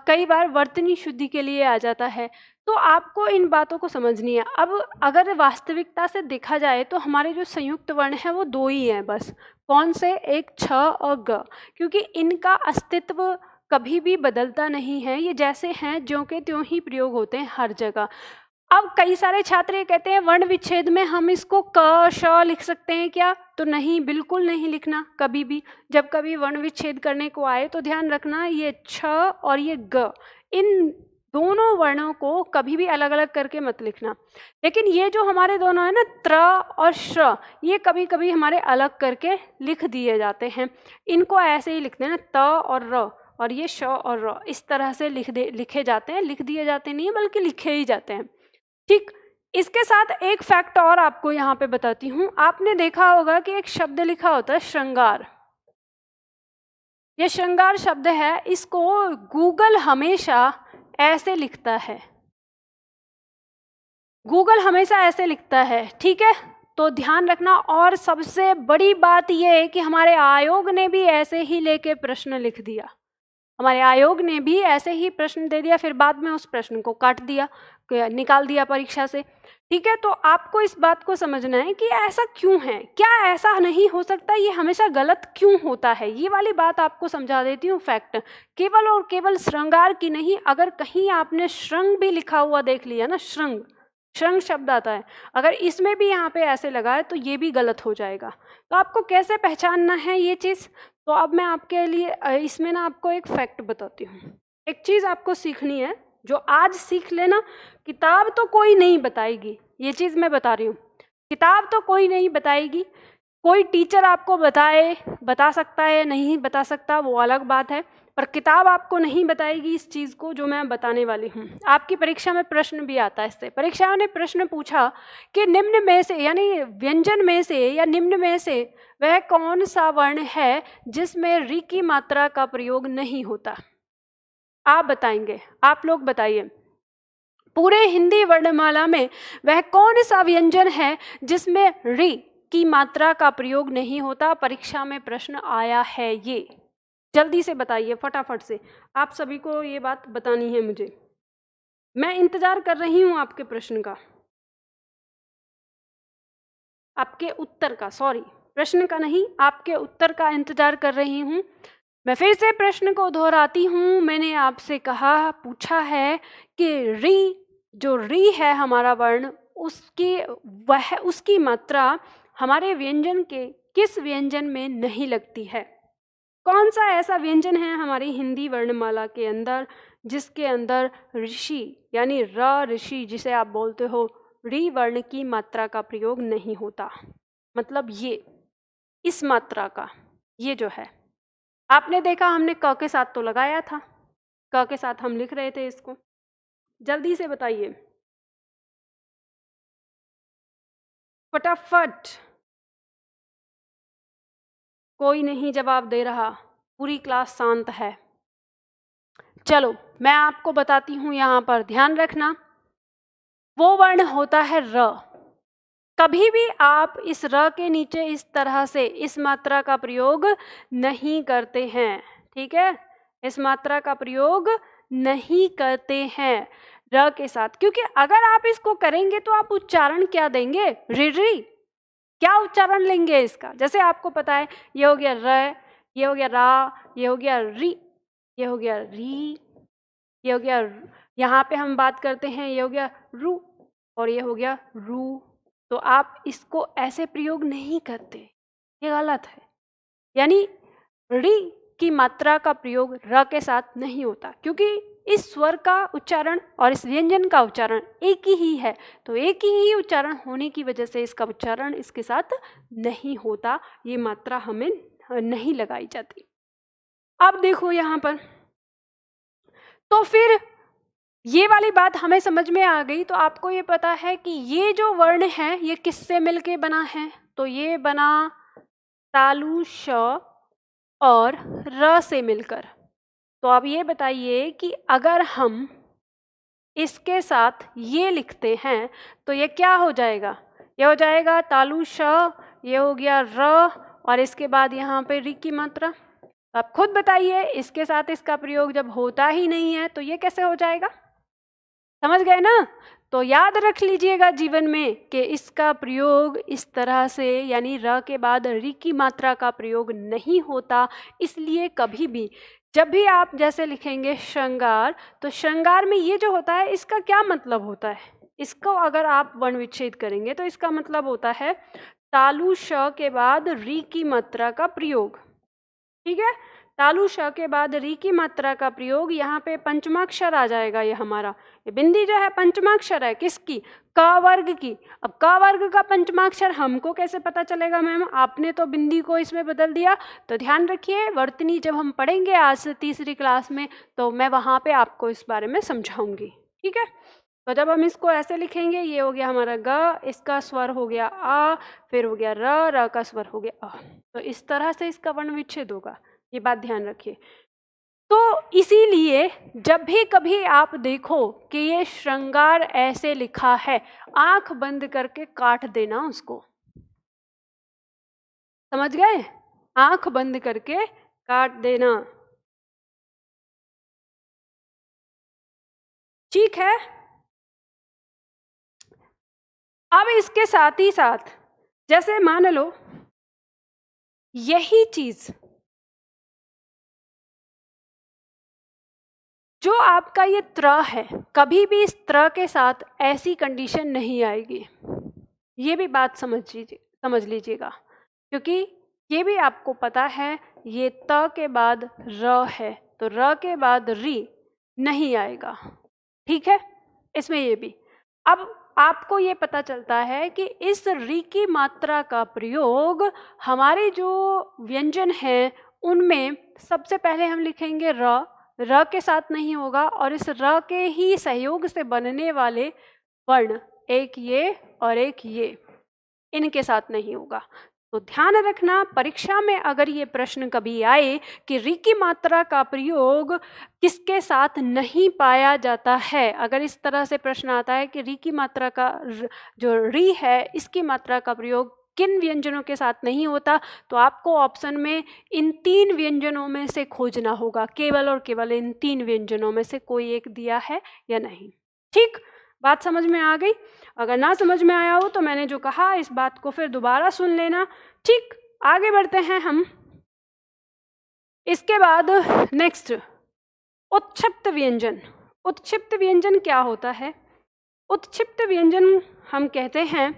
कई बार वर्तनी शुद्धि के लिए आ जाता है, तो आपको इन बातों को समझनी है। अब अगर वास्तविकता से देखा जाए तो हमारे जो संयुक्त वर्ण हैं वो दो ही हैं बस। कौन से? एक छ और ग, क्योंकि इनका अस्तित्व कभी भी बदलता नहीं है, ये जैसे हैं ज्यों के त्यों ही प्रयोग होते हैं हर जगह। अब कई सारे छात्र ये कहते हैं वर्ण विच्छेद में हम इसको क श लिख सकते हैं क्या? तो नहीं, बिल्कुल नहीं लिखना कभी भी। जब कभी वर्ण विच्छेद करने को आए तो ध्यान रखना ये छ और ये ग, इन दोनों वर्णों को कभी भी अलग अलग करके मत लिखना। लेकिन ये जो हमारे दोनों है ना, त्र और श्र, ये कभी कभी हमारे अलग करके लिख दिए जाते हैं। इनको ऐसे ही लिखते हैं ना, त और र, और ये श और र, इस तरह से लिखे जाते हैं। लिख दिए जाते नहीं है बल्कि लिखे ही जाते हैं, ठीक। इसके साथ एक फैक्ट और आपको यहाँ पे बताती हूँ। आपने देखा होगा कि एक शब्द लिखा होता है श्रृंगार। ये श्रृंगार शब्द है, इसको गूगल हमेशा ऐसे लिखता है, गूगल हमेशा ऐसे लिखता है, ठीक है, तो ध्यान रखना। और सबसे बड़ी बात यह है कि हमारे आयोग ने भी ऐसे ही लेके प्रश्न लिख दिया, हमारे आयोग ने भी ऐसे ही प्रश्न दे दिया, फिर बाद में उस प्रश्न को काट दिया, निकाल दिया परीक्षा से, ठीक है। तो आपको इस बात को समझना है कि ऐसा क्यों है, क्या ऐसा नहीं हो सकता, ये हमेशा गलत क्यों होता है, ये वाली बात आपको समझा देती हूँ। फैक्ट केवल और केवल श्रृंगार की नहीं, अगर कहीं आपने श्रृंग भी लिखा हुआ देख लिया ना, श्रृंग, श्रृंग शब्द आता है, अगर इसमें भी यहाँ पे ऐसे लगा है तो ये भी गलत हो जाएगा। तो आपको कैसे पहचानना है ये चीज़, तो अब मैं आपके लिए इसमें ना आपको एक फैक्ट बताती हूँ। एक चीज़ आपको सीखनी है, जो आज सीख लेना, किताब तो कोई नहीं बताएगी, ये चीज़ मैं बता रही हूँ, किताब तो कोई नहीं बताएगी। कोई टीचर आपको बता सकता है, नहीं बता सकता, वो अलग बात है, पर किताब आपको नहीं बताएगी इस चीज़ को जो मैं बताने वाली हूँ। आपकी परीक्षा में प्रश्न भी आता है इससे। परीक्षा ने प्रश्न पूछा कि निम्न में से, यानी व्यंजन में से या निम्न में से वह कौन सा वर्ण है जिसमें री की मात्रा का प्रयोग नहीं होता। आप बताएंगे, आप लोग बताइए, पूरे हिंदी वर्णमाला में वह कौन सा व्यंजन है जिसमें री की मात्रा का प्रयोग नहीं होता। परीक्षा में प्रश्न आया है, ये जल्दी से बताइए फटाफट से, आप सभी को ये बात बतानी है मुझे। मैं इंतजार कर रही हूँ आपके प्रश्न का, आपके उत्तर का, सॉरी प्रश्न का नहीं, आपके उत्तर का इंतजार कर रही हूँ। मैं फिर से प्रश्न को दोहराती हूँ। मैंने आपसे कहा, पूछा है कि री, जो री है हमारा वर्ण, उसकी मात्रा हमारे व्यंजन के किस व्यंजन में नहीं लगती है। कौन सा ऐसा व्यंजन है हमारी हिंदी वर्णमाला के अंदर जिसके अंदर ऋषि, यानी र ऋषि जिसे आप बोलते हो, री वर्ण की मात्रा का प्रयोग नहीं होता। मतलब ये इस मात्रा का, ये जो है, आपने देखा हमने क के साथ तो लगाया था, क के साथ हम लिख रहे थे इसको। जल्दी से बताइए फटाफट, कोई नहीं जवाब दे रहा, पूरी क्लास शांत है। चलो मैं आपको बताती हूँ, यहाँ पर ध्यान रखना, वो वर्ण होता है र। कभी भी आप इस र के नीचे इस तरह से इस मात्रा का प्रयोग नहीं करते हैं, ठीक है, इस मात्रा का प्रयोग नहीं करते हैं र के साथ, क्योंकि अगर आप इसको करेंगे तो आप उच्चारण क्या देंगे, री, क्या उच्चारण लेंगे इसका। जैसे आपको पता है, ये हो गया र, ये हो गया रा, ये हो गया री, ये हो गया री, ये हो गया, यहाँ पे हम बात करते हैं, ये हो गया रू और ये हो गया रू। तो आप इसको ऐसे प्रयोग नहीं करते, ये गलत है। यानी री की मात्रा का प्रयोग र के साथ नहीं होता, क्योंकि इस स्वर का उच्चारण और इस व्यंजन का उच्चारण एक ही है। तो एक ही उच्चारण होने की वजह से इसका उच्चारण इसके साथ नहीं होता, ये मात्रा हमें नहीं लगाई जाती। अब देखो यहाँ पर, तो फिर ये वाली बात हमें समझ में आ गई। तो आपको ये पता है कि ये जो वर्ण है ये किससे मिलके बना है, तो ये बना तालु श और र से मिलकर। तो अब ये बताइए कि अगर हम इसके साथ ये लिखते हैं तो ये क्या हो जाएगा, ये हो जाएगा तालु श, ये हो गया र, और इसके बाद यहाँ पे री की मात्रा। आप खुद बताइए, इसके साथ इसका प्रयोग जब होता ही नहीं है तो ये कैसे हो जाएगा, समझ गए ना। तो याद रख लीजिएगा जीवन में कि इसका प्रयोग इस तरह से, यानी र के बाद री की मात्रा का प्रयोग नहीं होता। इसलिए कभी भी जब भी आप जैसे लिखेंगे श्रृंगार, तो श्रृंगार में ये जो होता है इसका क्या मतलब होता है, इसको अगर आप वर्ण विच्छेद करेंगे तो इसका मतलब होता है तालु श के बाद री की मात्रा का प्रयोग। ठीक है, तालु श के बाद री की मात्रा का प्रयोग, यहाँ पे पंचमाक्षर आ जाएगा। ये हमारा ये बिंदी जो है पंचमाक्षर है, किसकी, क वर्ग की। अब क वर्ग का पंचमाक्षर हमको कैसे पता चलेगा मैम, आपने तो बिंदी को इसमें बदल दिया। तो ध्यान रखिए, वर्तनी जब हम पढ़ेंगे आज से तीसरी क्लास में, तो मैं वहाँ पे आपको इस बारे में समझाऊंगी। ठीक है, तो जब हम इसको ऐसे लिखेंगे, ये हो गया हमारा ग, इसका स्वर हो गया आ, फिर हो गया र, र का स्वर हो गया अ। तो इस तरह से इसका वर्ण विच्छेद होगा, ये बात ध्यान रखिए। तो इसीलिए जब भी कभी आप देखो कि ये श्रृंगार ऐसे लिखा है, आंख बंद करके काट देना उसको, समझ गए, आंख बंद करके काट देना। ठीक है, अब इसके साथ ही साथ जैसे मान लो यही चीज जो आपका ये त्र है, कभी भी इस त्र के साथ ऐसी कंडीशन नहीं आएगी। ये भी बात समझ लीजिएगा, क्योंकि ये भी आपको पता है ये त के बाद र है, तो र के बाद री नहीं आएगा। ठीक है, इसमें ये भी अब आपको ये पता चलता है कि इस री की मात्रा का प्रयोग हमारे जो व्यंजन हैं उनमें सबसे पहले हम लिखेंगे र के साथ नहीं होगा, और इस र के ही सहयोग से बनने वाले वर्ण एक ये और एक ये, इनके साथ नहीं होगा। तो ध्यान रखना, परीक्षा में अगर ये प्रश्न कभी आए कि री की मात्रा का प्रयोग किसके साथ नहीं पाया जाता है, अगर इस तरह से प्रश्न आता है कि री की मात्रा का जो री है इसकी मात्रा का प्रयोग किन व्यंजनों के साथ नहीं होता, तो आपको ऑप्शन में इन 3 व्यंजनों में से खोजना होगा, केवल और केवल इन 3 व्यंजनों में से कोई एक दिया है या नहीं। ठीक, बात समझ में आ गई। अगर ना समझ में आया हो तो मैंने जो कहा इस बात को फिर दोबारा सुन लेना। ठीक, आगे बढ़ते हैं हम। इसके बाद नेक्स्ट उत्क्षिप्त व्यंजन। उत्क्षिप्त व्यंजन क्या होता है? उत्क्षिप्त व्यंजन हम कहते हैं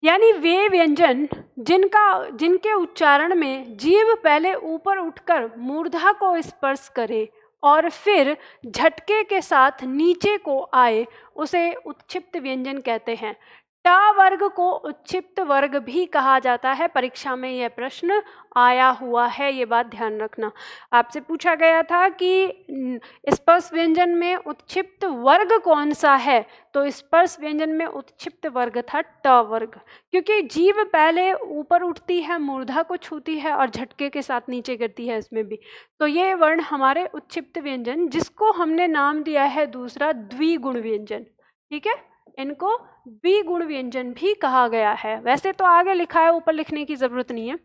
यानी वे व्यंजन जिनके उच्चारण में जीभ पहले ऊपर उठकर मूर्धा को स्पर्श करे और फिर झटके के साथ नीचे को आए, उसे उत्क्षिप्त व्यंजन कहते हैं। ट वर्ग को उत्क्षिप्त वर्ग भी कहा जाता है। परीक्षा में यह प्रश्न आया हुआ है, ये बात ध्यान रखना। आपसे पूछा गया था कि स्पर्श व्यंजन में उत्क्षिप्त वर्ग कौन सा है, तो स्पर्श व्यंजन में उत्क्षिप्त वर्ग था ट वर्ग, क्योंकि जीभ पहले ऊपर उठती है, मूर्धा को छूती है और झटके के साथ नीचे गिरती है इसमें भी। तो ये वर्ण हमारे उत्क्षिप्त व्यंजन, जिसको हमने नाम दिया है दूसरा द्विगुण व्यंजन। ठीक है, इनको द्विगुण व्यंजन भी कहा गया है। वैसे तो आगे लिखा है, ऊपर लिखने की जरूरत नहीं है।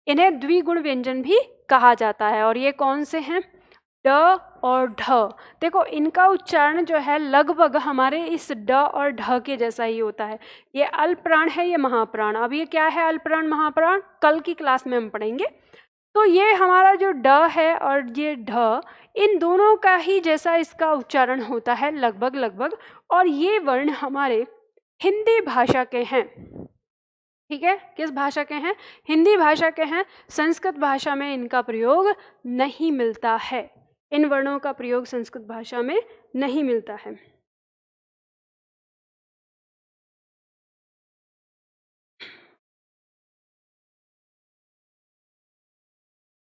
इन्हें द्विगुण व्यंजन भी कहा जाता है। और ये कौन से हैं? ड और ढ। देखो इनका उच्चारण जो है लगभग हमारे इस ड और ढ के जैसा ही होता है। ये अल्पप्राण है, ये महाप्राण। अब ये क्या है अल्पप्राण महाप्राण, कल की क्लास में हम पढ़ेंगे। तो ये हमारा जो ड है और ये ढ, इन दोनों का ही जैसा इसका उच्चारण होता है लगभग। और ये वर्ण हमारे हिंदी भाषा के हैं। ठीक है, किस भाषा के हैं? हिंदी भाषा के हैं। संस्कृत भाषा में इनका प्रयोग नहीं मिलता है, इन वर्णों का प्रयोग संस्कृत भाषा में नहीं मिलता है।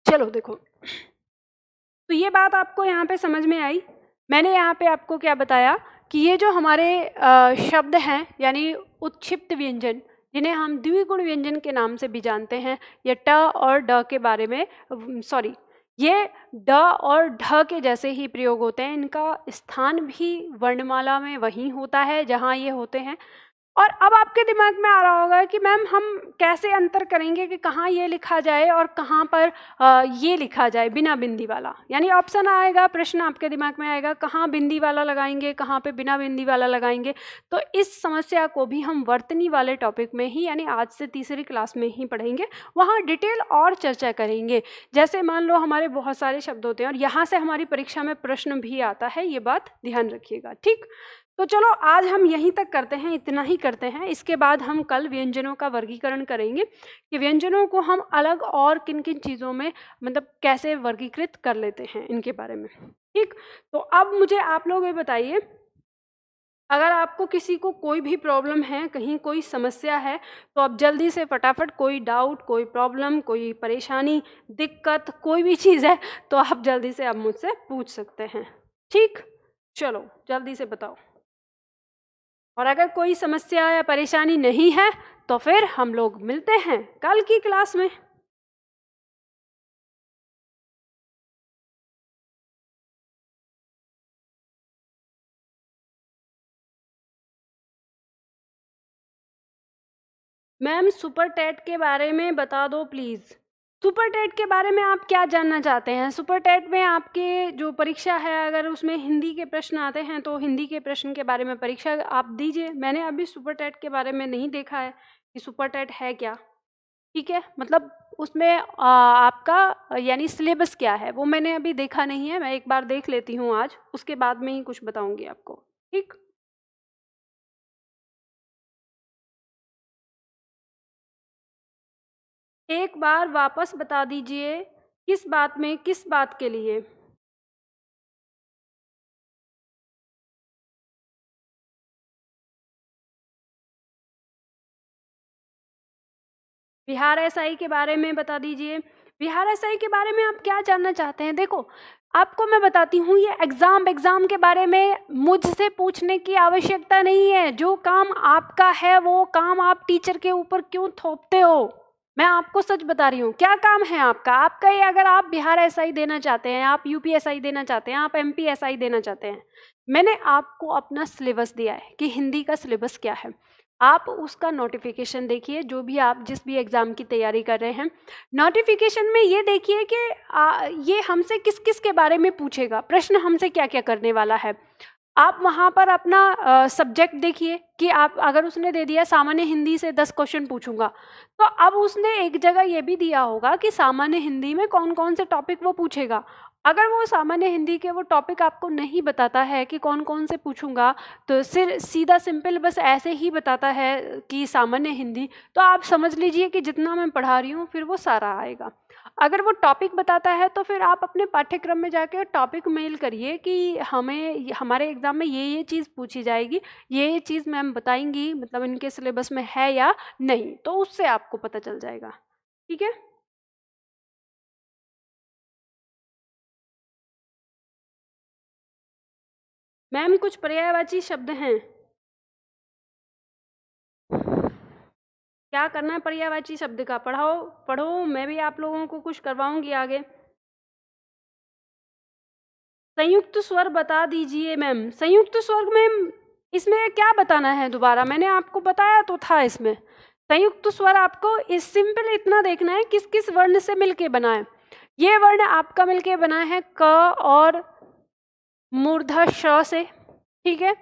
चलो देखो, तो ये बात आपको यहाँ पे समझ में आई। मैंने यहाँ पे आपको क्या बताया कि ये जो हमारे शब्द हैं, यानी उत्क्षिप्त व्यंजन, जिन्हें हम द्विगुण व्यंजन के नाम से भी जानते हैं, ये ट और ड के बारे में, सॉरी, ये ड और ढ के जैसे ही प्रयोग होते हैं। इनका स्थान भी वर्णमाला में वहीं होता है जहाँ ये होते हैं। और अब आपके दिमाग में आ रहा होगा कि मैम हम कैसे अंतर करेंगे कि कहाँ ये लिखा जाए और कहाँ पर ये लिखा जाए बिना बिंदी वाला। यानी ऑप्शन आएगा, प्रश्न आपके दिमाग में आएगा, कहाँ बिंदी वाला लगाएंगे, कहाँ पे बिना बिंदी वाला लगाएंगे। तो इस समस्या को भी हम वर्तनी वाले टॉपिक में ही, यानी आज से तीसरी क्लास में ही पढ़ेंगे, वहाँ डिटेल और चर्चा करेंगे। जैसे मान लो हमारे बहुत सारे शब्द होते हैं और यहाँ से हमारी परीक्षा में प्रश्न भी आता है, ये बात ध्यान रखिएगा। ठीक, तो चलो आज हम यहीं तक करते हैं, इतना ही करते हैं। इसके बाद हम कल व्यंजनों का वर्गीकरण करेंगे कि व्यंजनों को हम अलग और किन किन चीज़ों में मतलब कैसे वर्गीकृत कर लेते हैं, इनके बारे में। ठीक, तो अब मुझे आप लोग ये बताइए, अगर आपको किसी को कोई भी प्रॉब्लम है, कहीं कोई समस्या है, तो आप जल्दी से फटाफट, कोई डाउट, कोई प्रॉब्लम, कोई परेशानी, दिक्कत, कोई भी चीज़ है तो आप जल्दी से अब मुझसे पूछ सकते हैं। ठीक, चलो जल्दी से बताओ। और अगर कोई समस्या या परेशानी नहीं है तो फिर हम लोग मिलते हैं कल की क्लास में। मैम सुपर टेट के बारे में बता दो प्लीज़। सुपर टेट के बारे में आप क्या जानना चाहते हैं? सुपर टेट में आपके जो परीक्षा है, अगर उसमें हिंदी के प्रश्न आते हैं तो हिंदी के प्रश्न के बारे में परीक्षा आप दीजिए। मैंने अभी सुपर टेट के बारे में नहीं देखा है कि सुपर टेट है क्या। ठीक है, मतलब उसमें आपका यानी सिलेबस क्या है वो मैंने अभी देखा नहीं है। मैं एक बार देख लेती हूँ आज, उसके बाद में ही कुछ बताऊंगी आपको। ठीक, एक बार वापस बता दीजिए, किस बात में, किस बात के लिए? बिहार एसआई के बारे में बता दीजिए। बिहार एसआई के बारे में आप क्या जानना चाहते हैं? देखो, आपको मैं बताती हूँ, ये एग्ज़ाम के बारे में मुझसे पूछने की आवश्यकता नहीं है। जो काम आपका है वो काम आप टीचर के ऊपर क्यों थोपते हो? मैं आपको सच बता रही हूँ, क्या काम है आपका? आपका ये, अगर आप बिहार एसआई देना चाहते हैं, आप यूपी एसआई देना चाहते हैं, आप एमपी एसआई देना चाहते हैं, मैंने आपको अपना सिलेबस दिया है कि हिंदी का सिलेबस क्या है। आप उसका नोटिफिकेशन देखिए, जो भी आप जिस भी एग्ज़ाम की तैयारी कर रहे हैं, नोटिफिकेशन में ये देखिए कि ये हमसे किस किस के बारे में पूछेगा, प्रश्न हमसे क्या क्या करने वाला है। आप वहाँ पर अपना सब्जेक्ट देखिए कि आप, अगर उसने दे दिया सामान्य हिंदी से 10 क्वेश्चन पूछूंगा, तो अब उसने एक जगह ये भी दिया होगा कि सामान्य हिंदी में कौन कौन से टॉपिक वो पूछेगा। अगर वो सामान्य हिंदी के वो टॉपिक आपको नहीं बताता है कि कौन कौन से पूछूंगा, तो सिर्फ सीधा सिंपल बस ऐसे ही बताता है कि सामान्य हिंदी, तो आप समझ लीजिए कि जितना मैं पढ़ा रही हूँ फिर वो सारा आएगा। अगर वो टॉपिक बताता है तो फिर आप अपने पाठ्यक्रम में जाके टॉपिक मेल करिए कि हमें हमारे एग्ज़ाम में ये चीज़ पूछी जाएगी, ये चीज़ मैम बताएंगी, मतलब इनके सिलेबस में है या नहीं, तो उससे आपको पता चल जाएगा। ठीक है, मैम कुछ पर्यायवाची शब्द हैं, क्या करना है पर्यायवाची शब्द का? पढ़ाओ पढ़ो, मैं भी आप लोगों को कुछ करवाऊंगी आगे। संयुक्त स्वर बता दीजिए मैम। संयुक्त स्वर में इसमें क्या बताना है दोबारा? मैंने आपको बताया तो था इसमें। संयुक्त स्वर आपको इस सिंपल इतना देखना है किस किस वर्ण से मिलके बना है। ये वर्ण आपका मिलके बना है क और मूर्धा श से। ठीक है,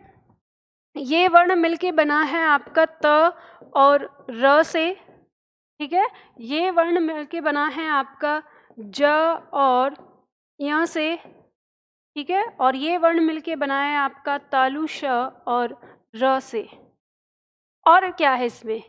ये वर्ण मिलके बना है आपका त और र से। ठीक है, ये वर्ण मिलके बना है आपका ज और य से। ठीक है, और ये वर्ण मिलके बना है आपका तालु श और र से। और क्या है इसमें?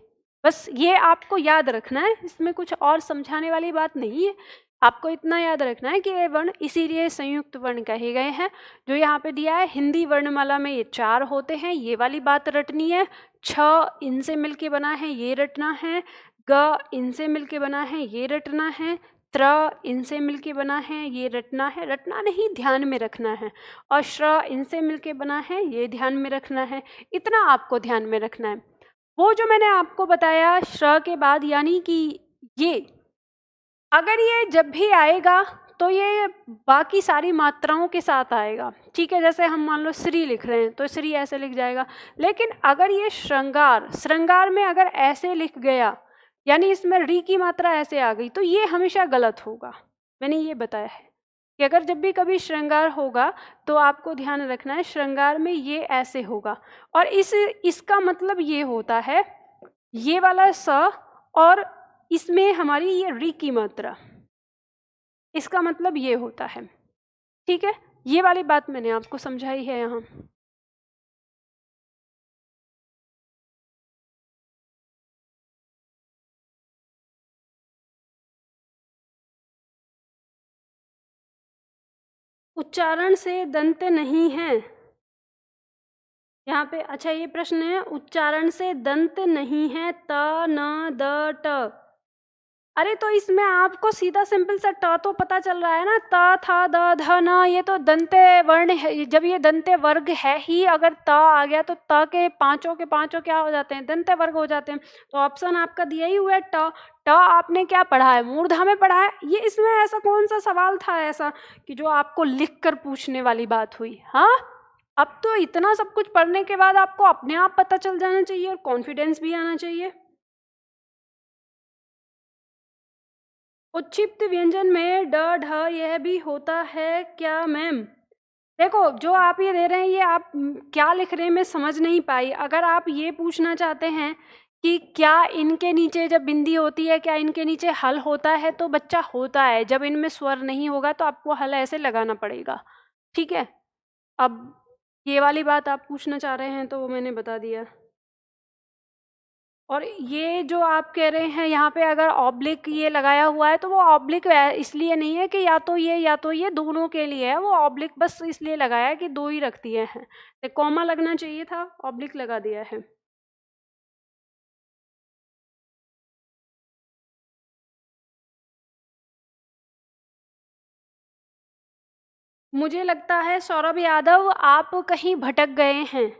बस ये आपको याद रखना है, इसमें कुछ और समझाने वाली बात नहीं है। आपको इतना याद रखना है कि ये वर्ण इसीलिए संयुक्त वर्ण कहे गए हैं। जो यहाँ पे दिया है हिंदी वर्णमाला में ये 4 होते हैं, ये वाली बात रटनी है। छ इनसे मिलके बना है, ये रटना है। ग इनसे मिलके बना है, ये रटना है। त्र इनसे मिलके बना है, ये रटना है, रटना नहीं ध्यान में रखना है। और श्र इनसे मिलके बना है, ये ध्यान में रखना है। इतना आपको ध्यान में रखना है। वो जो मैंने आपको बताया श्र के बाद, यानी कि ये अगर ये जब भी आएगा तो ये बाकी सारी मात्राओं के साथ आएगा, ठीक है। जैसे हम मान लो श्री लिख रहे हैं तो श्री ऐसे लिख जाएगा। लेकिन अगर ये श्रृंगार, श्रृंगार में अगर ऐसे लिख गया, यानी इसमें री की मात्रा ऐसे आ गई, तो ये हमेशा गलत होगा। मैंने ये बताया है कि अगर जब भी कभी श्रृंगार होगा तो आपको ध्यान रखना है श्रृंगार में ये ऐसे होगा। और इसका मतलब ये होता है ये वाला स, और इसमें हमारी ये री की मात्रा, इसका मतलब ये होता है, ठीक है। ये वाली बात मैंने आपको समझाई है यहाँ। उच्चारण से दंत नहीं है यहाँ पे। अच्छा, ये प्रश्न है, उच्चारण से दंत नहीं है त न द ट। अरे तो इसमें आपको सीधा सिंपल सा ट तो पता चल रहा है ना, त था द ध न, ये तो दंते वर्ण है। जब ये दंते वर्ग है ही, अगर त आ गया तो त के पांचों क्या हो जाते हैं, दंते वर्ग हो जाते हैं। तो ऑप्शन आपका दिया ही हुआ है ट। ट आपने क्या पढ़ा है, मूर्धा में पढ़ा है। ये इसमें ऐसा कौन सा सवाल था ऐसा कि जो आपको लिख कर पूछने वाली बात हुई। हाँ, अब तो इतना सब कुछ पढ़ने के बाद आपको अपने आप पता चल जाना चाहिए और कॉन्फिडेंस भी आना चाहिए। उच्छिप्त व्यंजन में ड ढ यह भी होता है क्या मैम? देखो, जो आप ये दे रहे हैं ये आप क्या लिख रहे हैं मैं समझ नहीं पाई। अगर आप ये पूछना चाहते हैं कि क्या इनके नीचे जब बिंदी होती है क्या इनके नीचे हल होता है, तो बच्चा होता है। जब इनमें स्वर नहीं होगा तो आपको हल ऐसे लगाना पड़ेगा, ठीक है। अब ये वाली बात आप पूछना चाह रहे हैं तो वो मैंने बता दिया। और ये जो आप कह रहे हैं यहाँ पे अगर ऑब्लिक ये लगाया हुआ है तो वो ऑब्लिक इसलिए नहीं है कि या तो ये दोनों के लिए है। वो ऑब्लिक बस इसलिए लगाया है कि दो ही रखती है। तो कॉमा लगना चाहिए था, ऑब्लिक लगा दिया है। मुझे लगता है सौरभ यादव आप कहीं भटक गए हैं।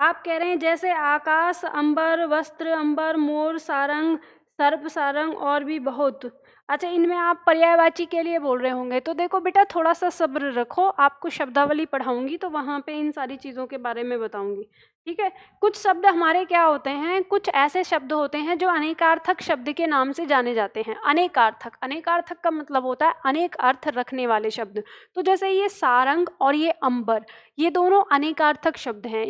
आप कह रहे हैं जैसे आकाश, अंबर, वस्त्र, अंबर, मोर, सारंग, सर्प, सारंग और भी बहुत। अच्छा, इनमें आप पर्यायवाची के लिए बोल रहे होंगे। तो देखो बेटा, थोड़ा सा सब्र रखो, आपको शब्दावली पढ़ाऊंगी तो वहाँ पे इन सारी चीज़ों के बारे में बताऊंगी, ठीक है। कुछ शब्द हमारे क्या होते हैं, कुछ ऐसे शब्द होते हैं जो अनेकार्थक शब्द के नाम से जाने जाते हैं। अनेकार्थक, अनेकार्थक का मतलब होता है अनेक अर्थ रखने वाले शब्द। तो जैसे ये सारंग और ये अंबर, ये दोनों अनेकार्थक शब्द हैं।